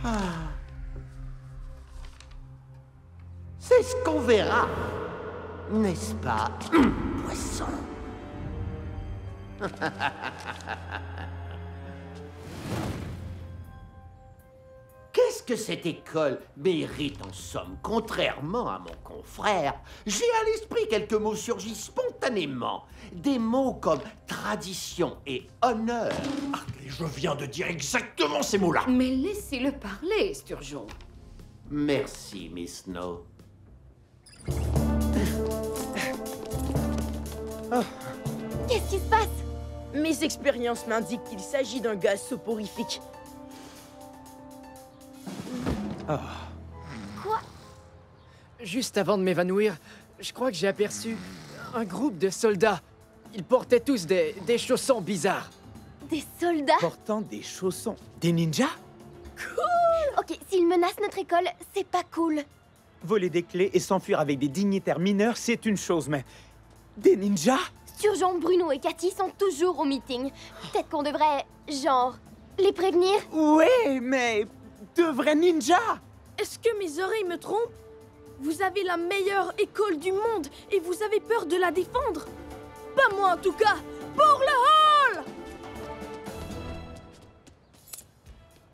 Ah. C'est ce qu'on verra, n'est-ce pas, poisson? Qu'est-ce que cette école mérite en somme? Contrairement à mon confrère, j'ai à l'esprit quelques mots surgissent spontanément. Des mots comme tradition et honneur. Hartley, je viens de dire exactement ces mots-là. Mais laissez-le parler, Sturgeon. Merci, Miss Snow. Qu'est-ce qui se passe? Mes expériences m'indiquent qu'il s'agit d'un gaz soporifique. Quoi? Juste avant de m'évanouir, je crois que j'ai aperçu un groupe de soldats. Ils portaient tous des chaussons bizarres. Des soldats? Portant des chaussons. Des ninjas? Cool! Ok, s'ils menacent notre école, c'est pas cool. Voler des clés et s'enfuir avec des dignitaires mineurs, c'est une chose, mais... Des ninjas? Sturgeon, Bruno et Cathy sont toujours au meeting. Peut-être qu'on devrait, genre, les prévenir? Ouais, mais... De vrais ninjas? Est-ce que mes oreilles me trompent? Vous avez la meilleure école du monde et vous avez peur de la défendre? Pas moi en tout cas! Pour le hall!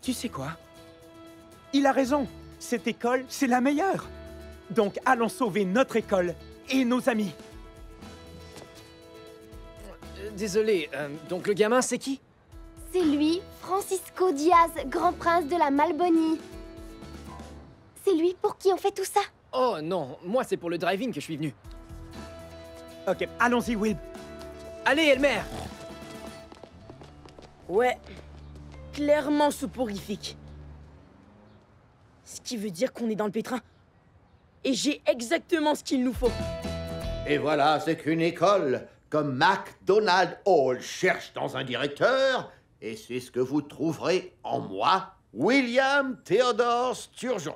Tu sais quoi? Il a raison. Cette école, c'est la meilleure. Donc allons sauver notre école et nos amis. Désolé, donc le gamin, c'est qui? C'est lui, Francisco Diaz, grand prince de la Malbonie. C'est lui pour qui on fait tout ça? Oh non, moi c'est pour le driving que je suis venu. Ok, allons-y, Will. Allez, Elmer! Ouais, clairement soporifique. Ce qui veut dire qu'on est dans le pétrin. Et j'ai exactement ce qu'il nous faut. Et voilà, c'est qu'une école comme McDonald Hall cherche dans un directeur, et c'est ce que vous trouverez en moi, William Theodore Sturgeon.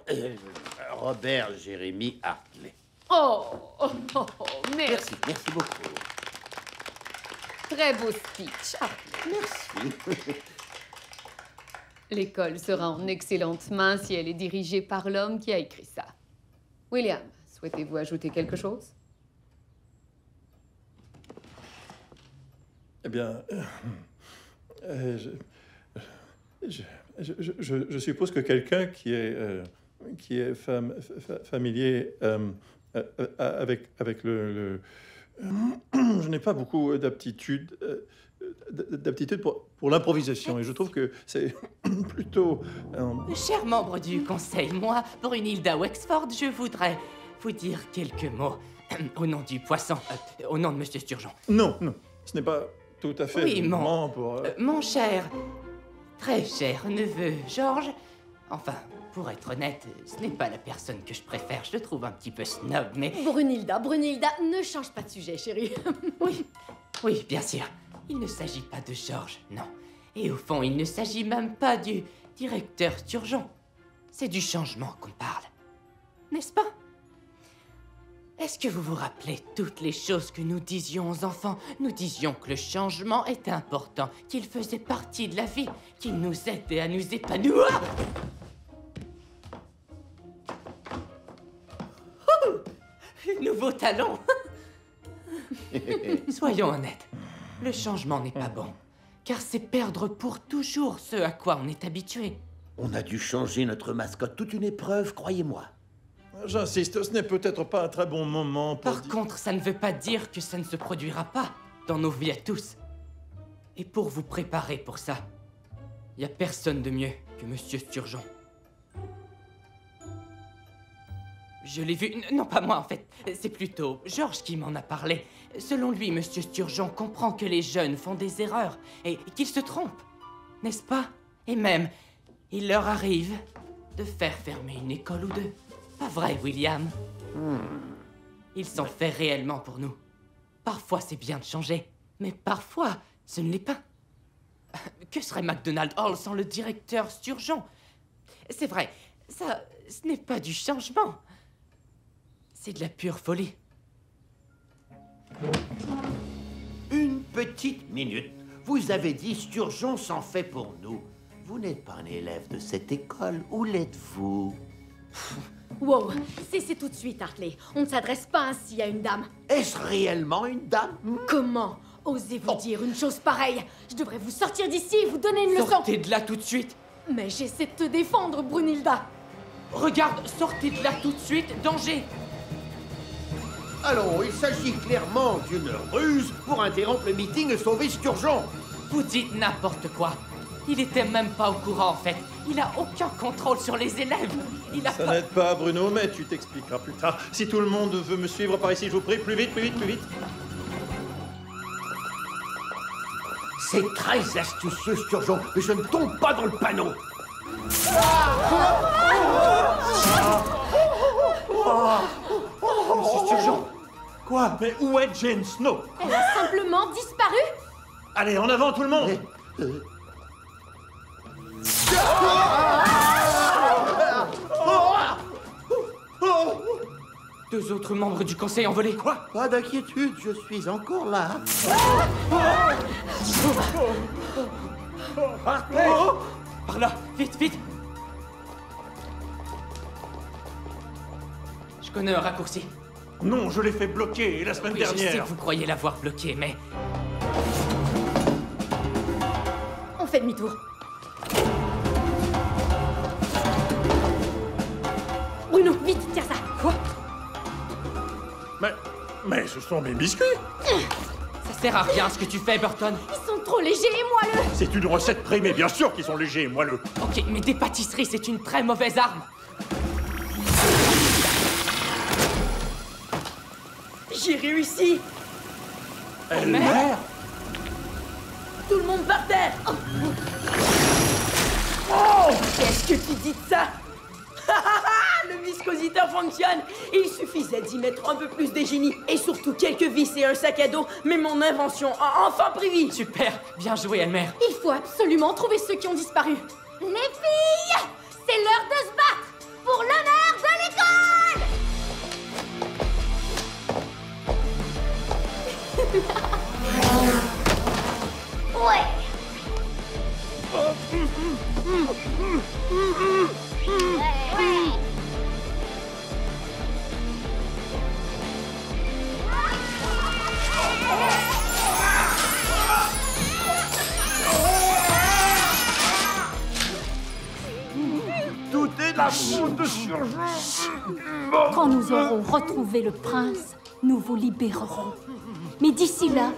Robert Jérémy Hartley. Oh, merci. Merci beaucoup. Très beau speech. Merci. L'école sera en excellentes mains si elle est dirigée par l'homme qui a écrit ça. William, souhaitez-vous ajouter quelque chose? Eh bien, je suppose que quelqu'un qui est familier avec le je n'ai pas beaucoup d'aptitude pour l'improvisation et je trouve que c'est plutôt... Chers membres du conseil, moi, Brunhilda Wexford, je voudrais vous dire quelques mots au nom du poisson, au nom de Monsieur Sturgeon. Non, ce n'est pas tout à fait oui, le moment pour... mon cher, très cher neveu Georges, enfin, pour être honnête, ce n'est pas la personne que je préfère, je le trouve un petit peu snob, mais... Brunhilda, ne change pas de sujet, chérie. Oui, bien sûr. Il ne s'agit pas de Georges, non. Et au fond, il ne s'agit même pas du directeur Sturgeon. C'est du changement qu'on parle. N'est-ce pas? Est-ce que vous vous rappelez toutes les choses que nous disions aux enfants? Nous disions que le changement était important, qu'il faisait partie de la vie, qu'il nous aidait à nous épanouir. Nouveau talon. Soyons honnêtes, le changement n'est pas bon, car c'est perdre pour toujours ce à quoi on est habitué. On a dû changer notre mascotte, toute une épreuve, croyez-moi. J'insiste, ce n'est peut-être pas un très bon moment pour... Par contre, ça ne veut pas dire que ça ne se produira pas dans nos vies à tous. Et pour vous préparer pour ça, il n'y a personne de mieux que Monsieur Sturgeon. Je l'ai vu... Non, pas moi, en fait. C'est plutôt Georges qui m'en a parlé. Selon lui, Monsieur Sturgeon comprend que les jeunes font des erreurs et qu'ils se trompent. N'est-ce pas? Et même, il leur arrive de faire fermer une école ou deux. Pas vrai, William? Il s'en fait réellement pour nous. Parfois, c'est bien de changer, mais parfois, ce ne l'est pas. Que serait McDonald Hall sans le directeur Sturgeon? C'est vrai, ça, ce n'est pas du changement. C'est de la pure folie. Une petite minute. Vous avez dit Sturgeon s'en fait pour nous. Vous n'êtes pas un élève de cette école, ou l'êtes-vous? Wow, cessez tout de suite, Hartley. On ne s'adresse pas ainsi à une dame. Est-ce réellement une dame? Comment osez-vous dire une chose pareille? Je devrais vous sortir d'ici et vous donner une leçon. Sortez de là tout de suite. Mais j'essaie de te défendre, Brunhilda. Regarde, sortez de là tout de suite, danger. Allons, il s'agit clairement d'une ruse pour interrompre le meeting et sauver Sturgeon. Vous dites n'importe quoi. Il était même pas au courant, en fait. Il a aucun contrôle sur les élèves. Il a Ça n'aide pas, Bruno, mais tu t'expliqueras plus tard. Si tout le monde veut me suivre par ici, je vous prie, plus vite, plus vite, plus vite. C'est très astucieux, Sturgeon, mais je ne tombe pas dans le panneau. Monsieur Sturgeon. Quoi? Mais où est Jane Snow? Elle a simplement disparu. Allez, en avant, tout le monde. Deux autres membres du conseil envolés. Quoi? Pas d'inquiétude, je suis encore là. Par là, vite, vite. Je connais un raccourci. Non, je l'ai fait bloquer la semaine Oui, je sais dernière. que vous croyez l'avoir bloqué, mais... On fait demi-tour. Bruno, vite, tire ça. Quoi? Mais ce sont mes biscuits. Ça sert à rien ce que tu fais, Burton. Ils sont trop légers et moelleux. C'est une recette primée, bien sûr qu'ils sont légers et moelleux. Ok, mais des pâtisseries, c'est une très mauvaise arme. J'ai réussi. Elmer? Tout le monde par terre. Oh, qu'est-ce que tu dis de ça? Le viscositeur fonctionne. Il suffisait d'y mettre un peu plus de génie et surtout quelques vis et un sac à dos, mais mon invention a enfin pris vie. Super, bien joué, Elmer. Il faut absolument trouver ceux qui ont disparu. Les filles, c'est l'heure de se battre pour l'honneur de l'école. Ouais. Tout est de la faute de Sturgeon. Quand nous aurons retrouvé le prince, nous vous libérerons. Mais d'ici là...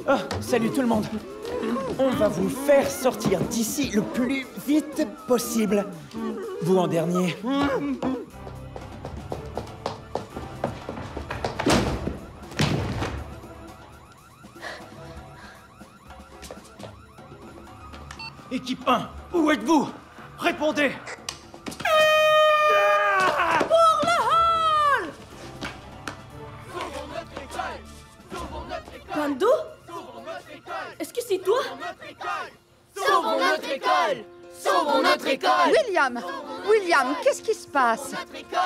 Ah, salut tout le monde. On va vous faire sortir d'ici le plus vite possible. Vous en dernier. Équipe 1, où êtes-vous? Répondez! Pour le hall! Pando? Est-ce que c'est toi? Sauvons notre école! Sauvons notre école! William, qu'est-ce qui se passe?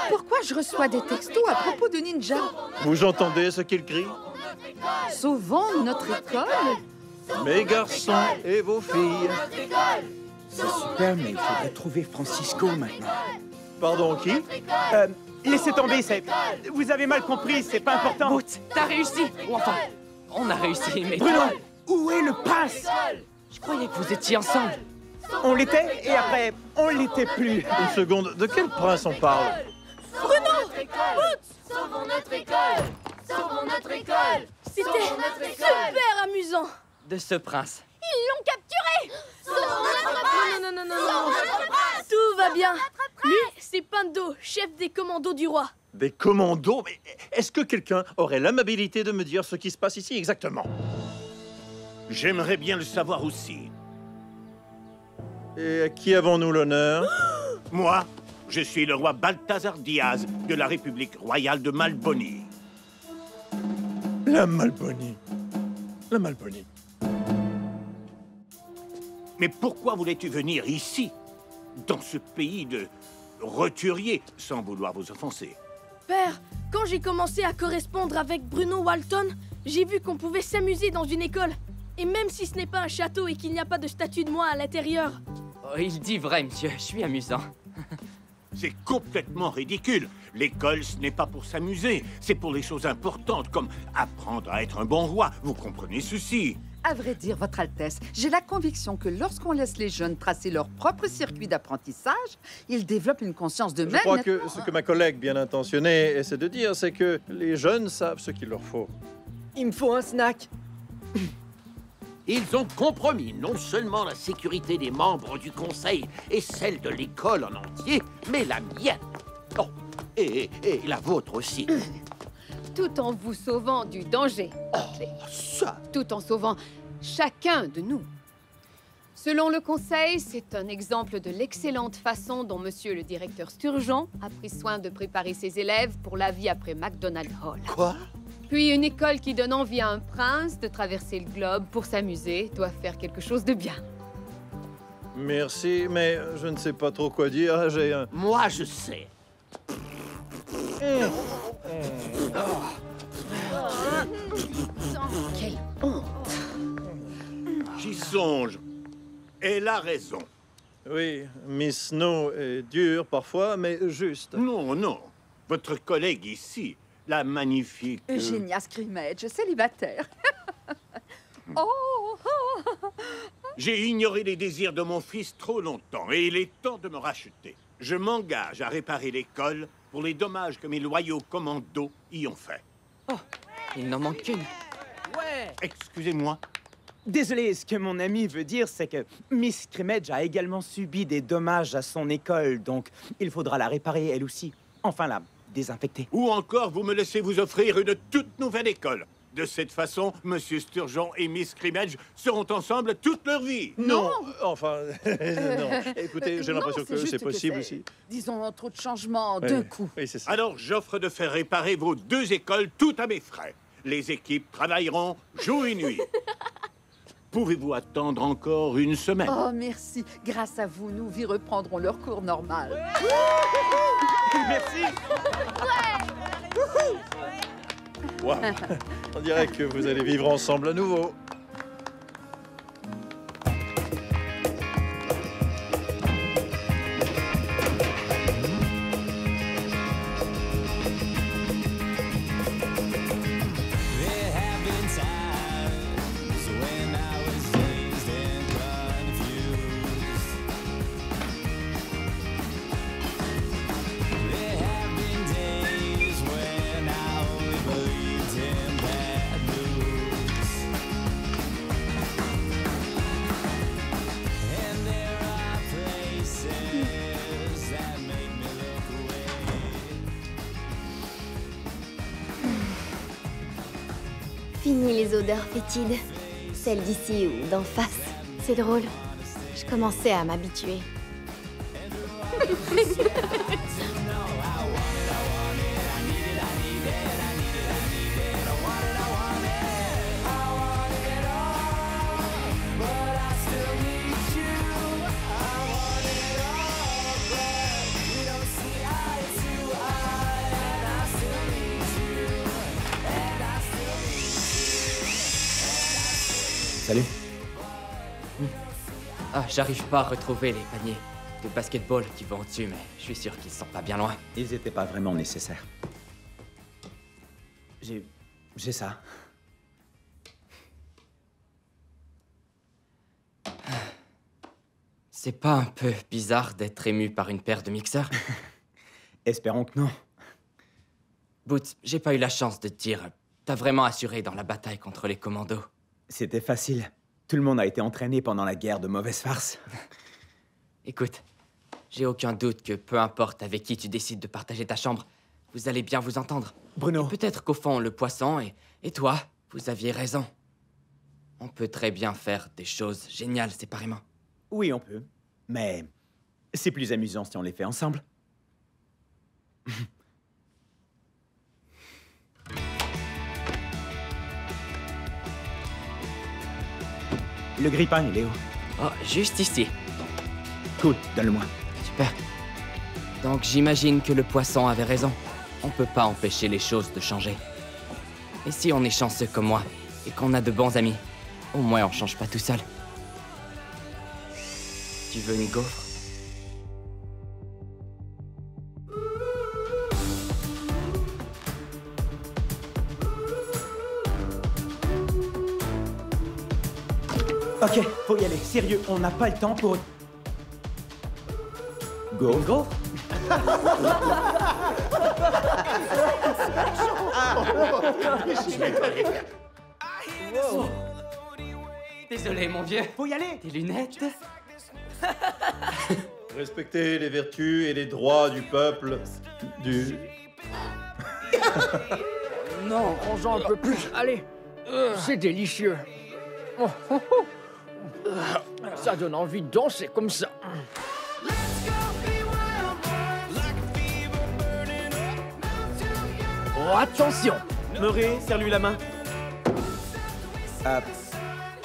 Pourquoi je reçois des textos à propos de Ninja? Vous entendez ce qu'il crie? Sauvons notre école? Mes garçons et vos filles. C'est super, mais il faudrait trouver Francisco maintenant. Pardon, qui? Laissez tomber, c'est... Vous avez mal compris, c'est pas important. Boots, t'as réussi! Ou enfin, on a réussi, mais Bruno, toi... où est le prince? Je croyais que vous étiez ensemble. On l'était, et après, on l'était plus. Une seconde, de quel prince on parle? Bruno! Boots! Sauvons notre école! Sauvons notre école! C'était super amusant! De ce prince. Ils l'ont capturé! Sauvons notre prince! Non, non, non, non, Sauvons non. notre prince! Tout va bien. Lui, c'est Pando, chef des commandos du roi. Des commandos? Mais est-ce que quelqu'un aurait l'amabilité de me dire ce qui se passe ici exactement? J'aimerais bien le savoir aussi. Et à qui avons-nous l'honneur? Moi, je suis le roi Balthazar Diaz de la République royale de Malbonie. La Malbonie. La Malbonie. Mais pourquoi voulais-tu venir ici, dans ce pays de roturiers, sans vouloir vous offenser? Père, quand j'ai commencé à correspondre avec Bruno Walton, j'ai vu qu'on pouvait s'amuser dans une école. Et même si ce n'est pas un château et qu'il n'y a pas de statue de moi à l'intérieur. Oh, il dit vrai, monsieur. Je suis amusant. C'est complètement ridicule. L'école, ce n'est pas pour s'amuser. C'est pour les choses importantes, comme apprendre à être un bon roi. Vous comprenez ceci? À vrai dire, Votre Altesse, j'ai la conviction que lorsqu'on laisse les jeunes tracer leur propre circuit d'apprentissage, ils développent une conscience de Je même. crois que ce que ma collègue bien intentionnée essaie de dire, c'est que les jeunes savent ce qu'il leur faut. Il me faut un snack. Ils ont compromis non seulement la sécurité des membres du conseil et celle de l'école en entier, mais la mienne. Oh, et la vôtre aussi. Tout en vous sauvant du danger. Ça! Tout en sauvant chacun de nous. Selon le Conseil, c'est un exemple de l'excellente façon dont Monsieur le directeur Sturgeon a pris soin de préparer ses élèves pour la vie après McDonald Hall. Quoi? Puis une école qui donne envie à un prince de traverser le globe pour s'amuser doit faire quelque chose de bien. Merci, mais je ne sais pas trop quoi dire. J'ai un... Moi, je sais. Quelle honte! J'y songe. Elle a raison. Oui, Miss Snow est dure parfois, mais juste. Non, non. Votre collègue ici, la magnifique... Eugenia Scrimmage, célibataire. Oh! J'ai ignoré les désirs de mon fils trop longtemps et il est temps de me racheter. Je m'engage à réparer l'école pour les dommages que mes loyaux commandos y ont fait. Oh, il n'en manque qu'une. Ouais. Excusez-moi. Désolé, ce que mon ami veut dire, c'est que Miss Scrimmage a également subi des dommages à son école, donc il faudra la réparer elle aussi. Enfin, la désinfecter. Ou encore, vous me laissez vous offrir une toute nouvelle école. De cette façon, Monsieur Sturgeon et Miss Scrimmage seront ensemble toute leur vie. Non, enfin, non. Écoutez, j'ai l'impression que juste c'est possible c'est, aussi. Disons, trop de changements Ouais. d'un coup. Oui, c'est ça. Alors, j'offre de faire réparer vos deux écoles tout à mes frais. Les équipes travailleront jour et nuit. Pouvez-vous attendre encore une semaine? Oh, merci. Grâce à vous, nos vies reprendront leur cours normal. Merci. Wow. On dirait que vous allez vivre ensemble à nouveau. Fini les odeurs fétides. Celles d'ici ou d'en face. C'est drôle. Je commençais à m'habituer. Salut. Ah, j'arrive pas à retrouver les paniers de basketball qui vont au-dessus, mais je suis sûr qu'ils sont pas bien loin. Ils étaient pas vraiment nécessaires. J'ai ça. C'est pas un peu bizarre d'être ému par une paire de mixeurs? Espérons que non. Boots, j'ai pas eu la chance de te dire. T'as vraiment assuré dans la bataille contre les commandos. C'était facile. Tout le monde a été entraîné pendant la guerre de mauvaises farces. Écoute, j'ai aucun doute que peu importe avec qui tu décides de partager ta chambre, vous allez bien vous entendre. Bruno. Peut-être qu'au fond, le poisson et toi, vous aviez raison. On peut très bien faire des choses géniales séparément. Oui, on peut. Mais c'est plus amusant si on les fait ensemble. Le grille-pain, il est où? Oh, juste ici. Cool, donne-le-moi. Super. Donc j'imagine que le poisson avait raison. On peut pas empêcher les choses de changer. Et si on est chanceux comme moi, et qu'on a de bons amis, au moins on change pas tout seul. Tu veux une gaufre? Ok, faut y aller. Sérieux, on n'a pas le temps pour... Gaufre? Wow. Désolé, mon vieux. Faut y aller. Tes lunettes? Respectez les vertus et les droits du peuple du... Non, rangeons un peu plus. Allez. C'est délicieux. Oh, oh, oh. Ça donne envie de danser comme ça. Oh, attention! Murray, serre-lui la main.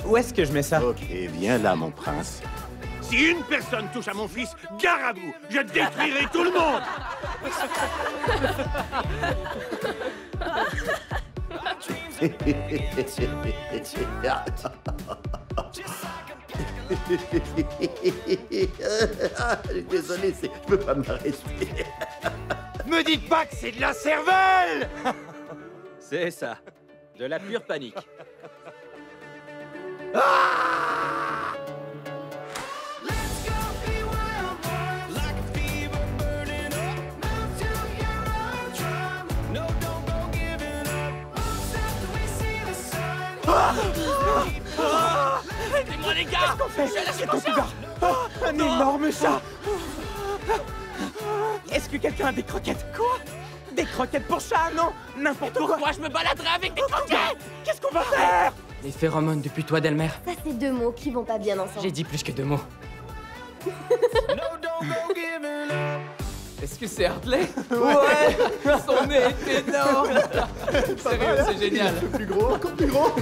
Où est-ce que je mets ça? Ok, viens là, mon prince. Si une personne touche à mon fils, gare à vous! Je détruirai tout le monde! Désolé, je peux pas m'arrêter. Me dites pas que c'est de la cervelle! C'est ça. De la pure panique. Aidez-moi, les gars! C'est ton cougar! Oh, un énorme chat! Est-ce que quelqu'un a des croquettes? Quoi? Des croquettes pour chat? Non! N'importe quoi! Pourquoi je me baladerai avec des croquettes? Qu'est-ce qu'on va faire? Les phéromones depuis toi, Delmer. Ça, c'est deux mots qui vont pas bien ensemble. J'ai dit plus que 2 mots. Est-ce que c'est Hartley? Ouais. Son nez est énorme. Sérieux, c'est génial. Plus gros, encore plus gros.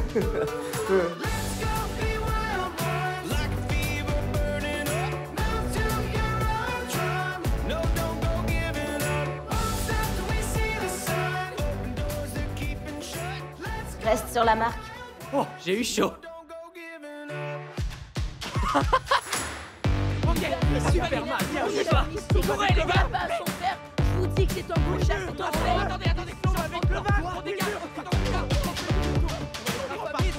Reste sur la marque. Oh, j'ai eu chaud. Super mal! C'est quoi, les gars? Pas à son père. Je vous dis que c'est un gros chat, c'est un frère. Attendez, non, avec le vin! On dégage!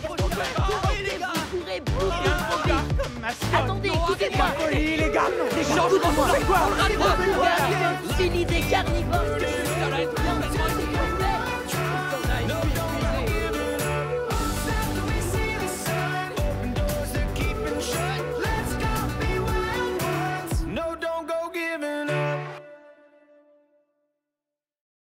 Vous pourrez bouger. Attendez, écoutez-moi. Folie, les gars! Les gens, Écoutez-moi. C'est quoi? Fini des carnivores.